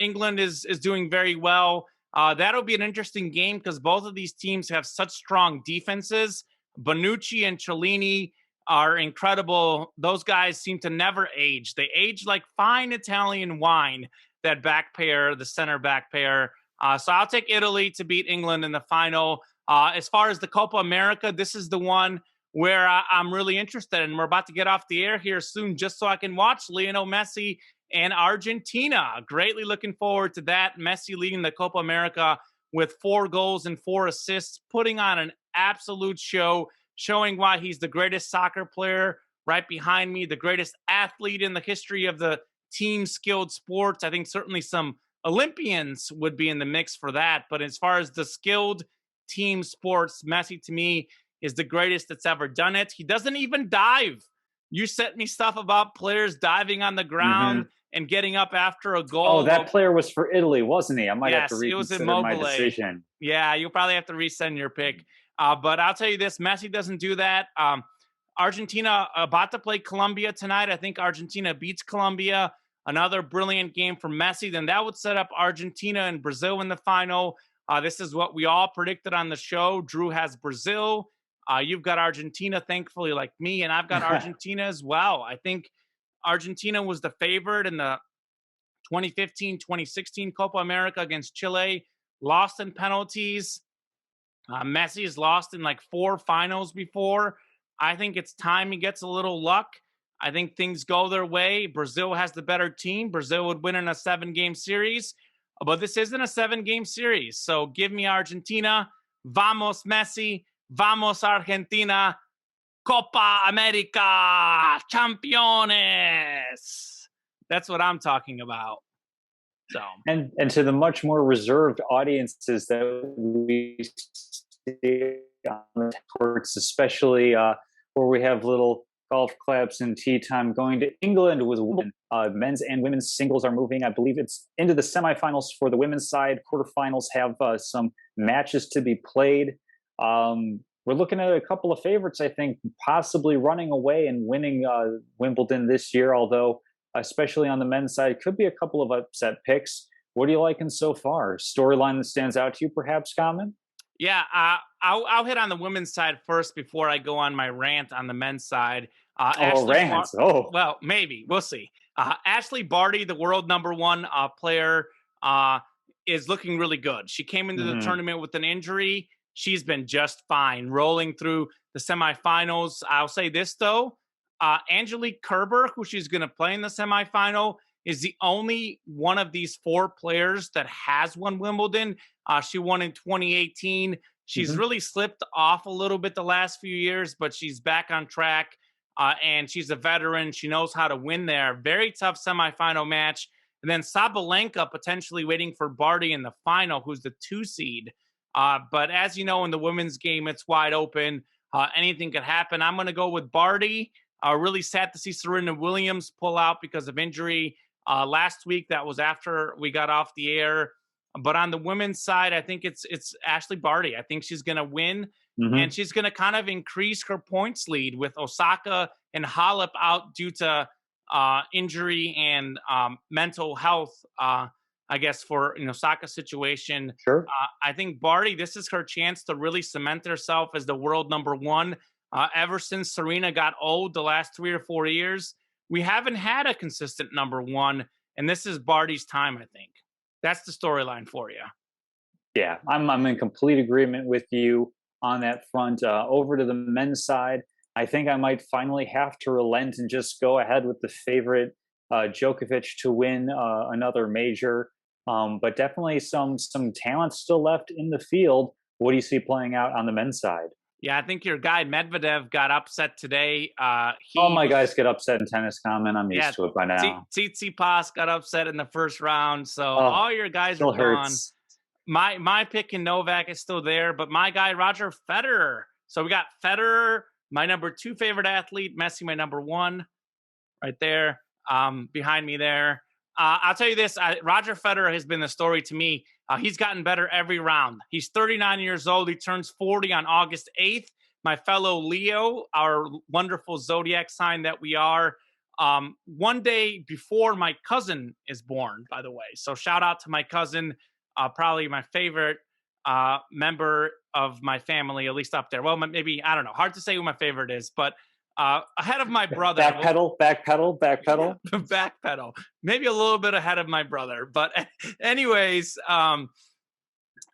England is doing very well. That'll be an interesting game because both of these teams have such strong defenses. Bonucci and Cellini are incredible. Those guys seem to never age. They age like fine Italian wine. That back pair, the center back pair. So I'll take Italy to beat England in the final. As far as the Copa America, this is the one where I'm really interested, and we're about to get off the air here soon, just so I can watch Lionel Messi and Argentina. Greatly looking forward to that. Messi leading the Copa America with 4 goals and 4 assists, putting on an absolute show, showing why he's the greatest soccer player right behind me, the greatest athlete in the history of the team skilled sports. I think certainly some Olympians would be in the mix for that. But as far as the skilled team sports, Messi to me is the greatest that's ever done it. He doesn't even dive. You sent me stuff about players diving on the ground Hmm. and getting up after a Oh, goal. that Well, player was for Italy, wasn't he? I might have to yes, it was reconsider my Immobile. decision. Yeah, you'll probably have to resend your pick. But I'll tell you this: Messi doesn't do that. Argentina about to play Colombia tonight. I think Argentina beats Colombia. Another brilliant game for Messi. Then that would set up Argentina and Brazil in the final. This is what we all predicted on the show. Drew has Brazil. You've got Argentina, thankfully, like me, and I've got Argentina as well. I think Argentina was the favorite in the 2015 2016 Copa America against Chile, lost in penalties. Messi has lost in like 4 finals before. I think it's time he gets a little luck. I think things go their way. Brazil has the better team. Brazil would win in a 7 game series, but this isn't a 7 game series. So give me Argentina. Vamos, Messi. Vamos, Argentina. Copa America Campeones. That's what I'm talking about. So, And to the much more reserved audiences that we see on the courts, especially where we have little golf claps and tea time. Going to England with men's and women's singles are moving. I believe it's into the semifinals for the women's side. Quarterfinals have some matches to be played. We're looking at a couple of favorites, I think, possibly running away and winning Wimbledon this year, although, especially on the men's side, could be a couple of upset picks. What are you liking so far? Storyline that stands out to you, perhaps, Common? Yeah, I'll hit on the women's side first before I go on my rant on the men's side. Oh, rants. Well, maybe we'll see. Ashley Barty, the world number one player, is looking really good. She came into the tournament with an injury. She's been just fine, rolling through the semifinals. I'll say this though, Angelique Kerber, who she's going to play in the semifinal, is the only one of these four players that has won Wimbledon. She won in 2018. She's really slipped off a little bit the last few years, but she's back on track. And she's a veteran. She knows how to win there. Very tough semifinal match. And then Sabalenka potentially waiting for Barty in the final, who's the 2 seed. But as you know, in the women's game, it's wide open. Anything could happen. I'm going to go with Barty. Really sad to see Serena Williams pull out because of injury last week. That was after we got off the air. But on the women's side, I think it's Ashley Barty. I think she's going to win, and she's going to kind of increase her points lead with Osaka and Halep out due to injury and mental health. I guess for Osaka's situation. Sure. I think Barty, this is her chance to really cement herself as the world number one. Ever since Serena got old the last 3 or 4 years, we haven't had a consistent number one, and this is Barty's time, I think. That's the storyline for you. Yeah, I'm in complete agreement with you on that front. Over to the men's side, I think I might finally have to relent and just go ahead with the favorite, Djokovic, to win another major. But definitely some talent still left in the field. What do you see playing out on the men's side? Yeah, I think your guy Medvedev got upset today. All my guys get upset in tennis, Common. I'm used to it by now. Tsitsipas got upset in the first round, so all your guys are gone. My pick in Novak is still there, but my guy Roger Federer. So we got Federer, my number 2 favorite athlete, Messi, my number 1, right there, behind me there. I'll tell you this, Roger Federer has been the story to me. He's gotten better every round. He's 39 years old. He turns 40 on August 8th. My fellow Leo, our wonderful zodiac sign that we are, one day before my cousin is born, by the way. So shout out to my cousin, probably my favorite member of my family, at least up there. Well, maybe, I don't know. Hard to say who my favorite is, but ahead of my brother. Backpedal. Backpedal. Maybe a little bit ahead of my brother. But anyways, Roger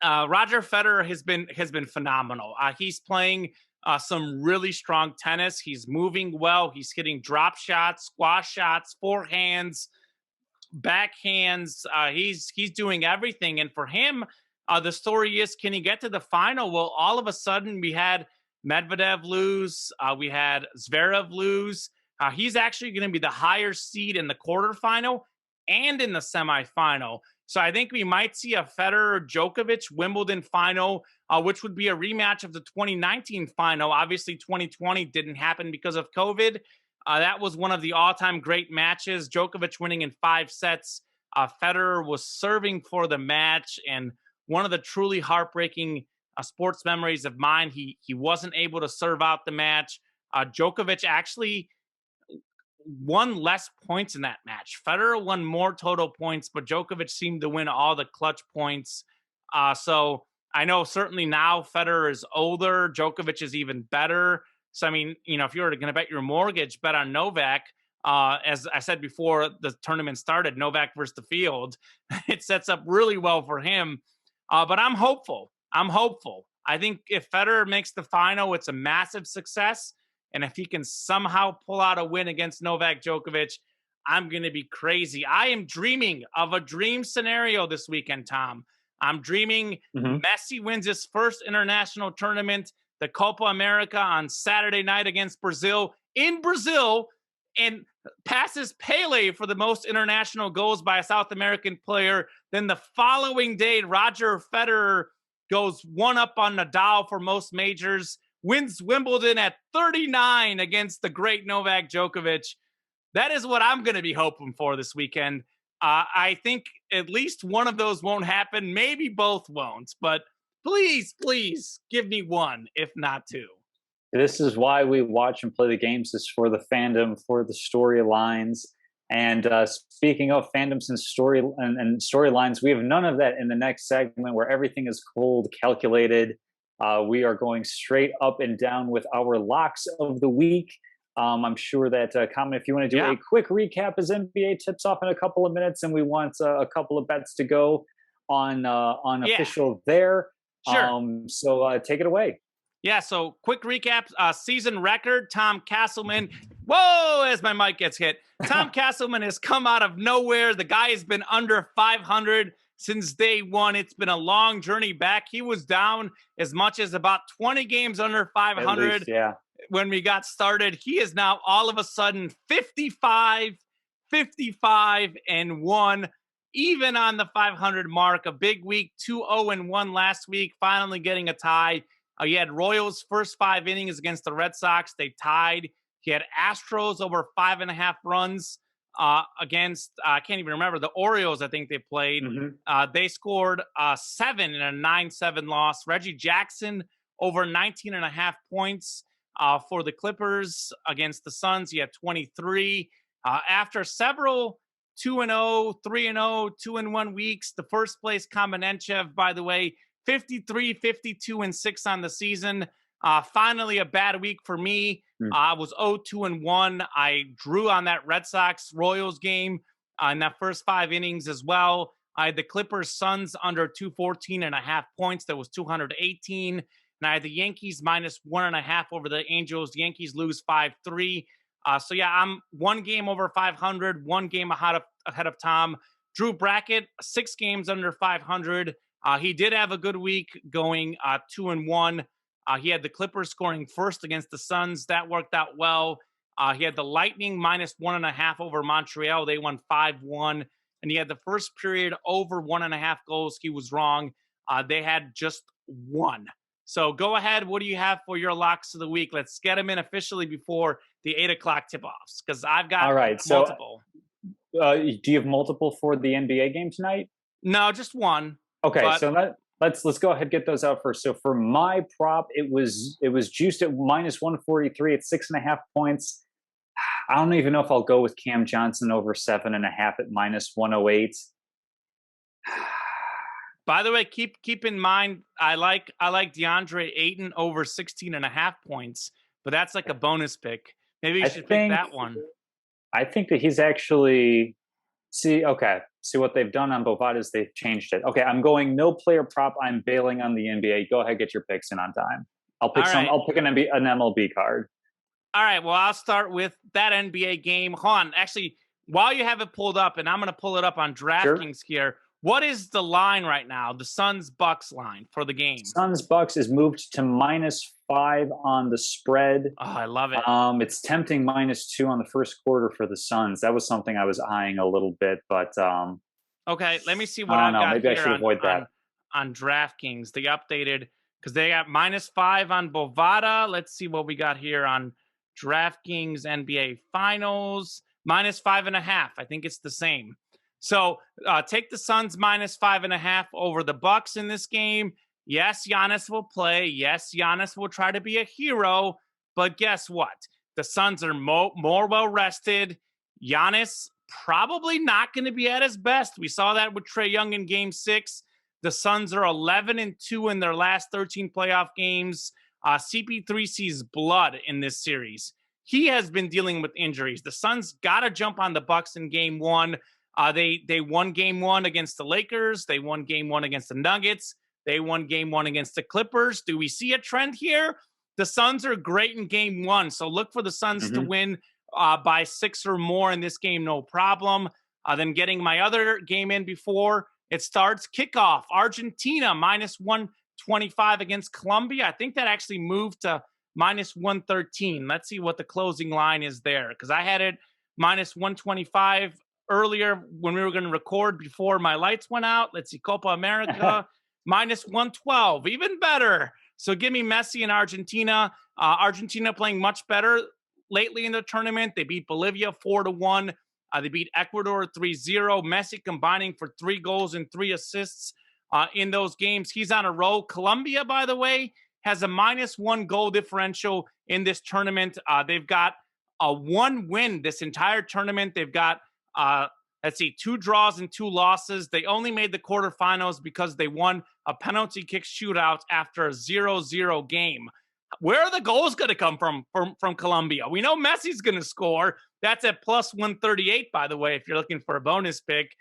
Federer has been phenomenal. He's playing some really strong tennis. He's moving well. He's hitting drop shots, squash shots, forehands, backhands. He's doing everything. And for him, the story is, can he get to the final? Well, all of a sudden we had Medvedev lose. We had Zverev lose. He's actually going to be the higher seed in the quarterfinal and in the semifinal. So I think we might see a Federer-Djokovic Wimbledon final, which would be a rematch of the 2019 final. Obviously, 2020 didn't happen because of COVID. That was one of the all-time great matches. Djokovic winning in 5 sets. Federer was serving for the match, and one of the truly heartbreaking sports memories of mine. He wasn't able to serve out the match. Djokovic actually won less points in that match. Federer won more total points, but Djokovic seemed to win all the clutch points. So I know certainly now Federer is older. Djokovic is even better. So, I mean, if you were going to bet your mortgage, bet on Novak. As I said before the tournament started, Novak versus the field. It sets up really well for him. But I'm hopeful. I think if Federer makes the final, it's a massive success. And if he can somehow pull out a win against Novak Djokovic, I'm going to be crazy. I am dreaming of a dream scenario this weekend, Tom. I'm dreaming Messi wins his first international tournament, the Copa America, on Saturday night against Brazil, in Brazil, and passes Pele for the most international goals by a South American player. Then the following day, Roger Federer goes 1 up on Nadal for most majors wins Wimbledon at 39 against the great Novak Djokovic. That is what I'm going to be hoping for this weekend. I think at least one of those won't happen. Maybe both won't, but please, please give me one, if not two. This is why we watch and play the games, is for the fandom, for the storylines. And speaking of fandoms and storylines, we have none of that in the next segment, where everything is cold, calculated. We are going straight up and down with our locks of the week. I'm sure that, Common, if you want to do a quick recap as NBA tips off in a couple of minutes, and we want a couple of bets to go on official there. Sure. So take it away. Yeah, so quick recap. Season record, Tom Castleman. Whoa, as my mic gets hit. Tom Castleman has come out of nowhere. The guy has been under 500 since day one. It's been a long journey back. He was down as much as about 20 games under 500 least, yeah. when we got started. He is now all of a sudden 55, 55-1, even on the 500 mark. A big week, 2-0-1 last week, finally getting a tie. He had Royals' first 5 innings against the Red Sox. They tied. He had Astros over 5.5 runs against, I can't even remember, the Orioles, I think they played. Mm-hmm. They scored 7 in a 9-7 loss. Reggie Jackson over 19.5 points for the Clippers against the Suns. He had 23. After several 2-0, 3-0, 2-1 weeks, the first place Kamenechev, by the way, 53, 52-6 on the season. Finally, a bad week for me. I was 0-2-1. I drew on that Red Sox Royals game in that first 5 innings as well. I had the Clippers Suns under 214.5 points. That was 218. And I had the Yankees minus 1.5 over the Angels. The Yankees lose 5-3. So yeah, I'm 1 game over 500, 1 game ahead of Tom. Drew Brackett, 6 games under 500. He did have a good week going 2-1. He had the Clippers scoring first against the Suns. That worked out well. He had the Lightning minus 1.5 over Montreal. They won 5-1. And he had the first period over 1.5 goals. He was wrong. They had just 1. So go ahead. What do you have for your locks of the week? Let's get them in officially before the 8 o'clock tip-offs, because I've got multiple. So, do you have multiple for the NBA game tonight? No, just 1. Okay, so let's go ahead and get those out first. So for my prop, it was juiced at minus 143 at 6.5 points. I don't even know if I'll go with Cam Johnson over 7.5 at minus 108. By the way, keep in mind, I like DeAndre Ayton over 16.5 points, but that's like a bonus pick. Maybe you should pick that one. I think that he's actually see what they've done on Bovada is they've changed it. Okay, I'm going no player prop. I'm bailing on the NBA. Go ahead, get your picks in on time. I'll pick I'll pick an MLB card. All right. Well, I'll start with that NBA game. Hold on. Actually, while you have it pulled up, and I'm going to pull it up on DraftKings here. What is the line right now? The Suns-Bucks line for the game. Suns-Bucks is moved to -5 on the spread. Oh, I love it. It's tempting -2 on the first quarter for the Suns. That was something I was eyeing a little bit, but okay, let me see what I've got maybe I should avoid that. On DraftKings. They updated because they got -5 on Bovada. Let's see what we got here on DraftKings NBA Finals. -5.5. I think it's the same. So take the Suns -5.5 over the Bucks in this game. Yes, Giannis will play. Yes, Giannis will try to be a hero. But guess what? The Suns are more well-rested. Giannis probably not going to be at his best. We saw that with Trae Young in Game 6. The Suns are 11-2 in their last 13 playoff games. CP3 sees blood in this series. He has been dealing with injuries. The Suns got to jump on the Bucks in Game 1. They won Game 1 against the Lakers. They won Game 1 against the Nuggets. They won Game 1 against the Clippers. Do we see a trend here? The Suns are great in Game 1, so look for the Suns to win by 6 or more in this game, no problem. Then getting my other game in before it starts, kickoff, Argentina -125 against Colombia. I think that actually moved to -113. Let's see what the closing line is there, because I had it -125 earlier when we were going to record before my lights went out. Let's see, Copa America, -112, even better. So give me Messi and Argentina. Argentina playing much better lately in the tournament. They beat Bolivia 4-1. They beat Ecuador 3-0. Messi combining for 3 goals and 3 assists in those games. He's on a roll. Colombia, by the way, has a -1 goal differential in this tournament. They've got a 1 win this entire tournament. They've got, let's see, 2 draws and 2 losses. They only made the quarterfinals because they won a penalty kick shootout after a 0-0 game. Where are the goals going to come from Colombia? We know Messi's going to score. That's at +138, by the way, if you're looking for a bonus pick.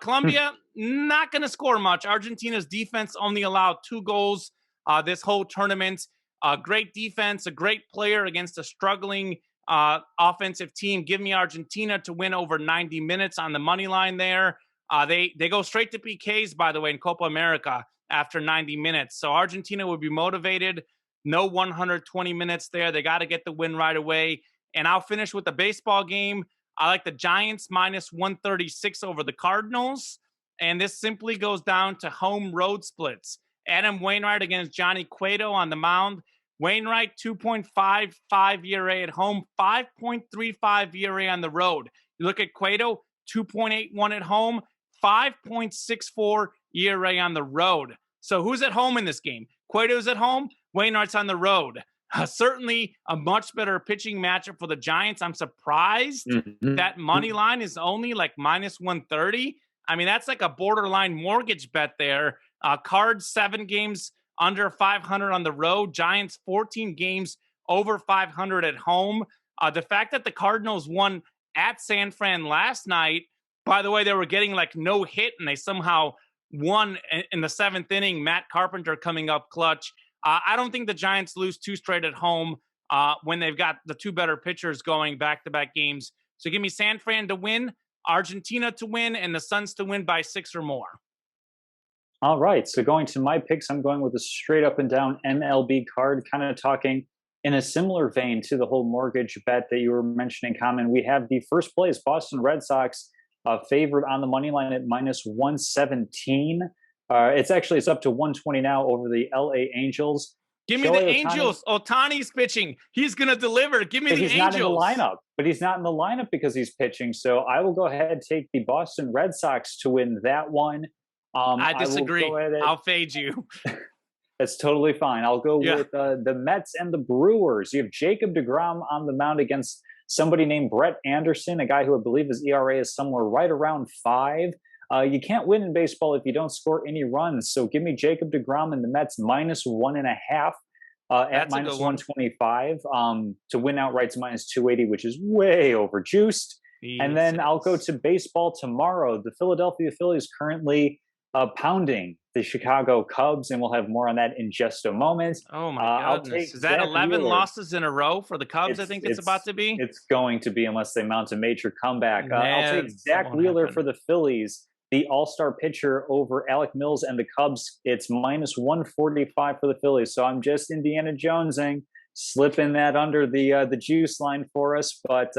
Colombia, not going to score much. Argentina's defense only allowed 2 goals this whole tournament. Great defense, a great player against a struggling offensive team. Give me Argentina to win over 90 minutes on the money line there. They go straight to PKs, by the way, in Copa America after 90 minutes. So Argentina would be motivated. No 120 minutes there. They got to get the win right away. And I'll finish with the baseball game. I like the Giants -136 over the Cardinals. And this simply goes down to home road splits. Adam Wainwright against Johnny Cueto on the mound. Wainwright, 2.55 ERA at home, 5.35 ERA on the road. You look at Cueto, 2.81 at home, 5.64 ERA on the road. So who's at home in this game? Cueto's at home, Wainwright's on the road. Certainly a much better pitching matchup for the Giants. I'm surprised that money line is only like -130. I mean, that's like a borderline mortgage bet there. Cards, 7 games under 500 on the road. Giants, 14 games over 500 at home. The fact that the Cardinals won at San Fran last night, by the way, they were getting like no hit and they somehow won in the 7th inning. Matt Carpenter coming up clutch. I don't think the Giants lose 2 straight at home when they've got the 2 better pitchers going back-to-back games. So give me San Fran to win, Argentina to win, and the Suns to win by 6 or more. All right. So going to my picks, I'm going with a straight up and down MLB card, kind of talking in a similar vein to the whole mortgage bet that you were mentioning, Common. We have the first place Boston Red Sox favored on the money line at -117. It's up to 120 now over the LA Angels. Give me the Angels. Ohtani's pitching. He's going to deliver. Give me the Angels. He's not in the lineup, but he's not in the lineup because he's pitching. So I will go ahead and take the Boston Red Sox to win that one. I disagree. I'll fade you. That's totally fine. I'll go with the Mets and the Brewers. You have Jacob deGrom on the mound against somebody named Brett Anderson, a guy who I believe his ERA is somewhere right around 5. You can't win in baseball if you don't score any runs. So give me Jacob deGrom and the Mets -1.5 at -125. To win outright's -280, which is way over juiced. And then I'll go to baseball tomorrow. The Philadelphia Phillies currently pounding the Chicago Cubs, and we'll have more on that in just a moment. Oh my goodness. Is that 11 losses in a row for the Cubs? I think it's about to be. It's going to be unless they mount a major comeback. I'll take Zach Wheeler for the Phillies, the all-star pitcher, over Alec Mills and the Cubs. It's -145 for the Phillies. So I'm just Indiana Jonesing, slipping that under the juice line for us, but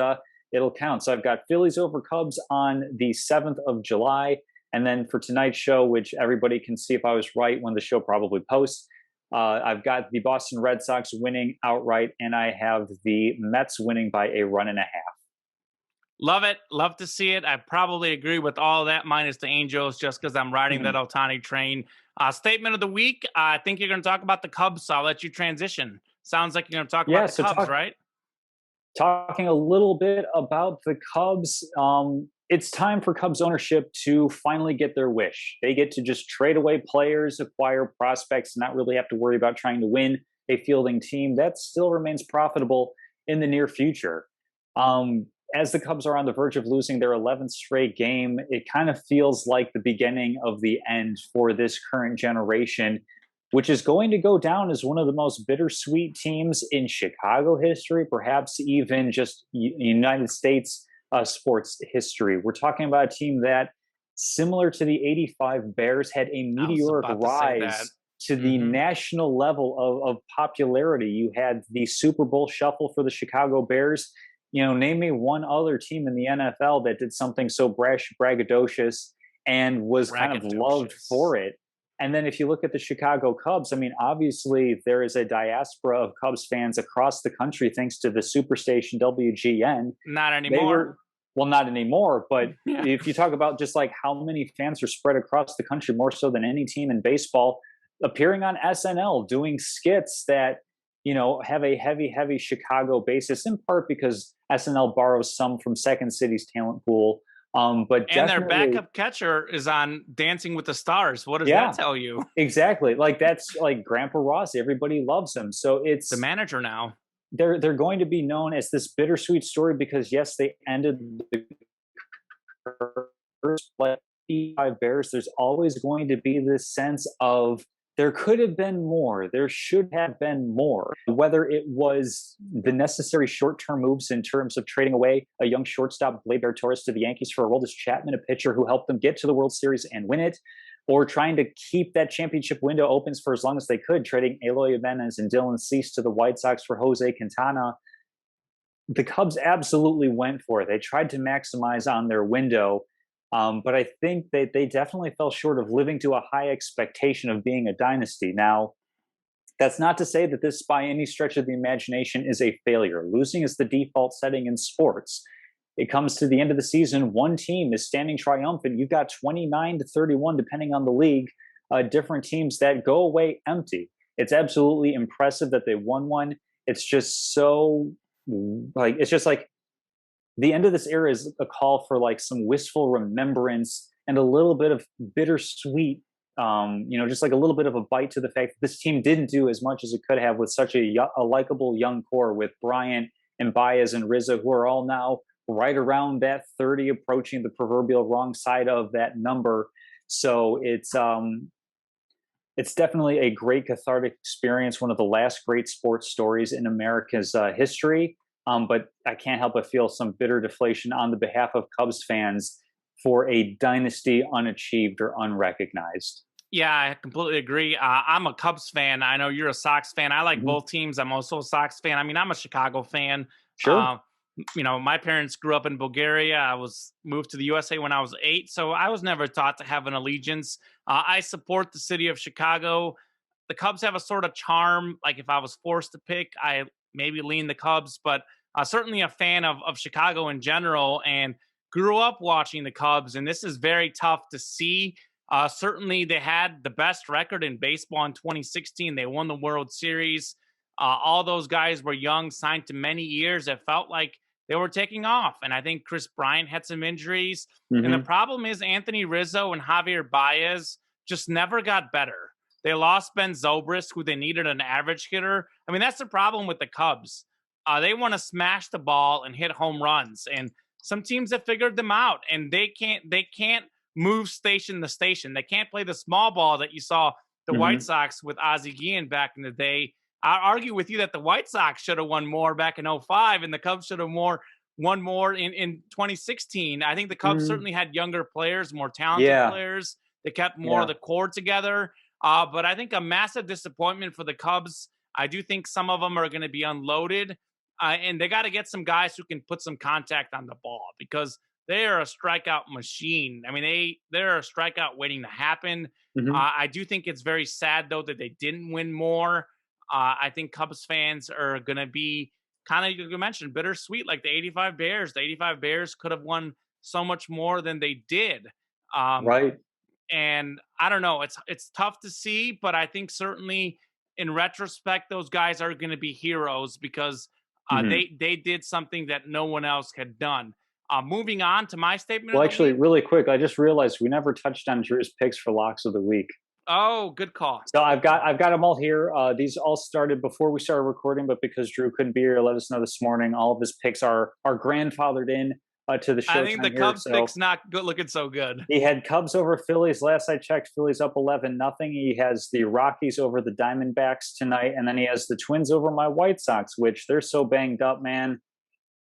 it'll count. So I've got Phillies over Cubs on the 7th of July. And then for tonight's show, which everybody can see if I was right when the show probably posts, I've got the Boston Red Sox winning outright, and I have the Mets winning by 1.5 runs. Love it. Love to see it. I probably agree with all that minus the Angels just because I'm riding that Ohtani train. Statement of the week. I think you're going to talk about the Cubs, so I'll let you transition. Sounds like you're going to talk about the Cubs, right? Talking a little bit about the Cubs. It's time for Cubs ownership to finally get their wish. They get to just trade away players, acquire prospects, and not really have to worry about trying to win a fielding team. That still remains profitable in the near future. As the Cubs are on the verge of losing their 11th straight game, it kind of feels like the beginning of the end for this current generation, which is going to go down as one of the most bittersweet teams in Chicago history, perhaps even just United States sports history. We're talking about a team that, similar to the '85 Bears, had a meteoric rise to the national level of popularity. You had the Super Bowl shuffle for the Chicago Bears. Name me one other team in the NFL that did something so braggadocious and was kind of loved for it. And then if you look at the Chicago Cubs, I mean, obviously there is a diaspora of Cubs fans across the country thanks to the superstation WGN. Not They anymore. were, well, not anymore, but Yeah. if you talk about just like how many fans are spread across the country, more so than any team in baseball, appearing on SNL, doing skits that, have a heavy, heavy Chicago basis, in part because SNL borrows some from Second City's talent pool. But And their definitely, backup catcher is on Dancing with the Stars. What does that yeah, tell you? exactly. Like that's like Grandpa Rossi. Everybody loves him. So The it's manager now. they're going to be known as this bittersweet story because yes, they ended the curse, but five Bears. There's always going to be this sense of there could have been more. There should have been more. Whether it was the necessary short-term moves in terms of trading away a young shortstop, Gleyber Torres, to the Yankees for Aroldis Chapman, a pitcher who helped them get to the World Series and win it, or trying to keep that championship window open for as long as they could, trading Eloy Jimenez and Dylan Cease to the White Sox for Jose Quintana. The Cubs absolutely went for it. They tried to maximize on their window, but I think they definitely fell short of living to a high expectation of being a dynasty. Now, that's not to say that this, by any stretch of the imagination, is a failure. Losing is the default setting in sports. It comes to the end of the season, one team is standing triumphant. You've got 29 to 31, depending on the league, different teams that go away empty. It's absolutely impressive that they won one. It's just so it's just like the end of this era is a call for like some wistful remembrance and a little bit of bittersweet, just like a little bit of a bite to the fact that this team didn't do as much as it could have with such a likable young core with Bryant and Baez and Rizzo, who are all now right around that 30, approaching the proverbial wrong side of that number. So it's definitely a great cathartic experience, one of the last great sports stories in America's history. But I can't help but feel some bitter deflation on the behalf of Cubs fans for a dynasty unachieved or unrecognized. Yeah, I completely agree. I'm a Cubs fan. I know you're a Sox fan. I like Mhm. both teams. I'm also a Sox fan. I mean, I'm a Chicago fan. Sure. Uh, my parents grew up in Bulgaria. I was moved to the USA when I was 8, so I was never taught to have an allegiance. I support the city of Chicago. The Cubs have a sort of charm. Like if I was forced to pick, I maybe lean the Cubs, but certainly a fan of Chicago in general, and grew up watching the Cubs. And this is very tough to see. Certainly, they had the best record in baseball in 2016. They won the World Series. All those guys were young, signed to many years. It felt like they were taking off. And I think Chris Bryant had some injuries. And the Hmm. problem is Anthony Rizzo and Javier Baez just never got better. They lost Ben Zobrist, who they needed an average hitter. I mean, that's the problem with the Cubs. They want to smash the ball and hit home runs. And some teams have figured them out, and they can't move station to station. They can't play the small ball that you saw the White Hmm. Sox with Ozzie Guillen back in the day. I argue with you that the White Sox should have won more back in '05, and the Cubs should have won more in 2016. I think the Cubs Mm, certainly had younger players, more talented yeah, players. They kept more of yeah. the core together. But I think a massive disappointment for the Cubs. I do think some of them are going to be unloaded, and they got to get some guys who can put some contact on the ball because they are a strikeout machine. I mean, they're a strikeout waiting to happen. Hmm. I do think it's very sad though that they didn't win more. I think Cubs fans are going to be kind of, you mentioned, bittersweet, like the '85 Bears. The '85 Bears could have won so much more than they did. Um, Right. and I don't know, it's tough to see, but I think certainly in retrospect, those guys are going to be heroes because Hmm. they did something that no one else had done. Moving on to my statement of Well, the actually, week. really quick, I just realized we never touched on Drew's picks for locks of the week. Oh, good call. So I've got them all here. These all started before we started recording, but because Drew couldn't be here, let us know this morning. All of his picks are grandfathered in to the I think the Showtime here. Cubs So pick's not good, looking so good. he had Cubs over Phillies. Last I checked, Phillies up 11-0. He has the Rockies over the Diamondbacks tonight, and then he has the Twins over my White Sox, which they're so banged up, man.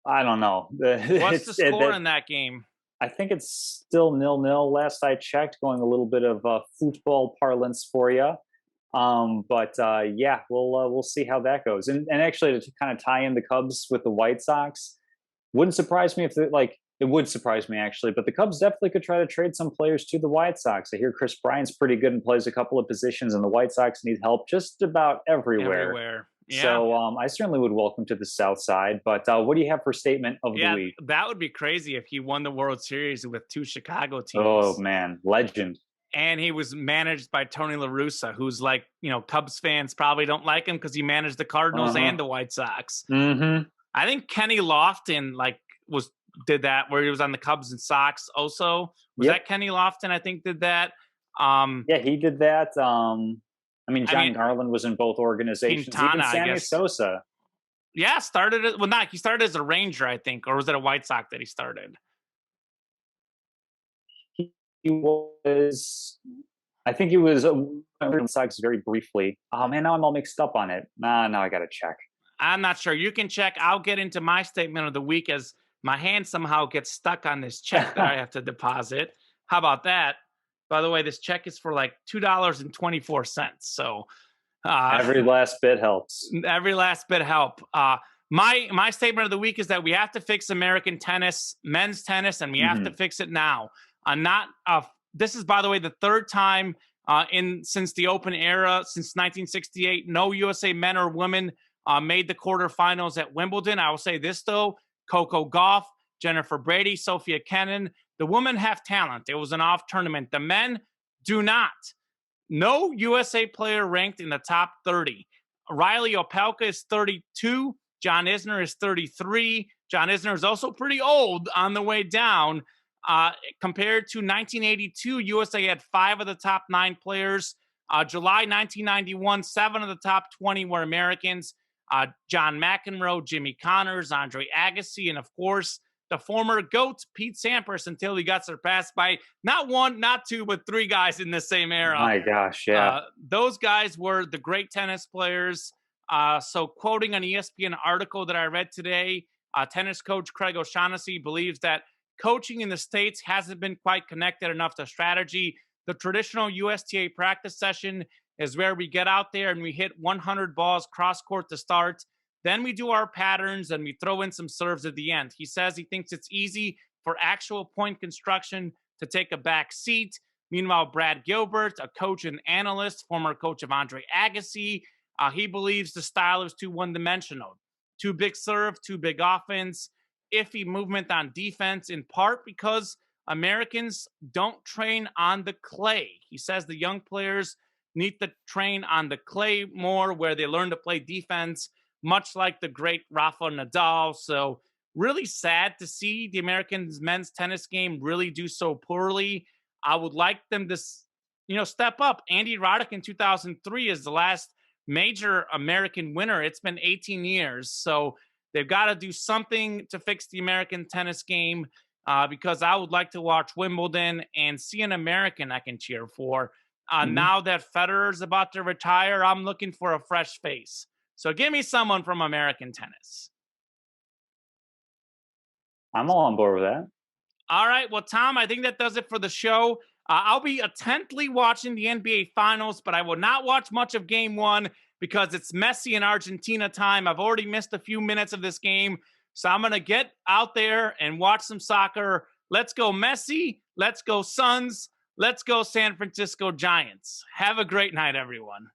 I don't know. What's the score That in that game? I think it's still 0-0. Last I checked, going a little bit of football parlance for you. But yeah, we'll see how that goes. And actually, to kind of tie in the Cubs with the White Sox, wouldn't surprise me if It would surprise me actually, but the Cubs definitely could try to trade some players to the White Sox. I hear Chris Bryant's pretty good and plays a couple of positions, and the White Sox need help just about everywhere. Everywhere. Yeah. So I certainly would welcome to the South Side. But what do you have for statement of the Yeah, week? that would be crazy if he won the World Series with two Chicago Oh teams. man, legend. And he was managed by Tony La Russa, who's like, Cubs fans probably don't like him because he managed the Cardinals Uh-huh. and the White Sox. Mm-hmm. I think Kenny Lofton was did that where he was on the Cubs and Sox also. Was Yep. that Kenny Lofton? I think did that. Yeah, he did that. I mean, I John mean, Garland was in both organizations. Even Quintana, I Sammy guess. Sosa. Yeah, he started as a Ranger, I think, or was it a White Sox that he started? He was. I think he was Red Sox very briefly. Oh man, now I'm all mixed up on it. Now I gotta check. I'm not sure. You can check. I'll get into my statement of the week as my hand somehow gets stuck on this check that I have to deposit. How about that? By the way, this check is for like $2.24. So Every last bit helps. every last bit help. My statement of the week is that we have to fix American tennis, men's tennis, and we have to fix it now. Not this is, by the way, the third time since the Open era, since 1968, no USA men or women made the quarterfinals at Wimbledon. I will say this though: Coco Gauff, Jennifer Brady, Sophia Kenin. The women have talent. It was an off tournament. The men do not. No USA player ranked in the top 30. Riley Opelka is 32. John Isner is 33. John Isner is also pretty old on the way down. Compared to 1982, USA had 5 of the top 9 players. July 1991, 7 of the top 20 were Americans. John McEnroe, Jimmy Connors, Andre Agassi, and of course, the former GOAT, Pete Sampras, until he got surpassed by not 1, not 2, but 3 guys in the same era. My gosh, yeah. Those guys were the great tennis players. So quoting an ESPN article that I read today, tennis coach Craig O'Shaughnessy believes that coaching in the States hasn't been quite connected enough to strategy. The traditional USTA practice session is where we get out there and we hit 100 balls cross court to start. Then we do our patterns and we throw in some serves at the end. He says he thinks it's easy for actual point construction to take a back seat. Meanwhile, Brad Gilbert, a coach and analyst, former coach of Andre Agassi, he believes the style is too one-dimensional. Too big serve, too big offense, iffy movement on defense, in part because Americans don't train on the clay. He says the young players need to train on the clay more, where they learn to play defense, much like the great Rafa Nadal. So really sad to see the Americans men's tennis game really do so poorly. I would like them to, step up. Andy Roddick in 2003 is the last major American winner. It's been 18 years. So they've got to do something to fix the American tennis game because I would like to watch Wimbledon and see an American I can cheer for. Now that Federer's about to retire, I'm looking for a fresh face. So give me someone from American tennis. I'm all on board with that. All right. Well, Tom, I think that does it for the show. I'll be intently watching the NBA Finals, but I will not watch much of Game 1 because it's Messi and Argentina time. I've already missed a few minutes of this game, so I'm going to get out there and watch some soccer. Let's go Messi. Let's go Suns. Let's go San Francisco Giants. Have a great night, everyone.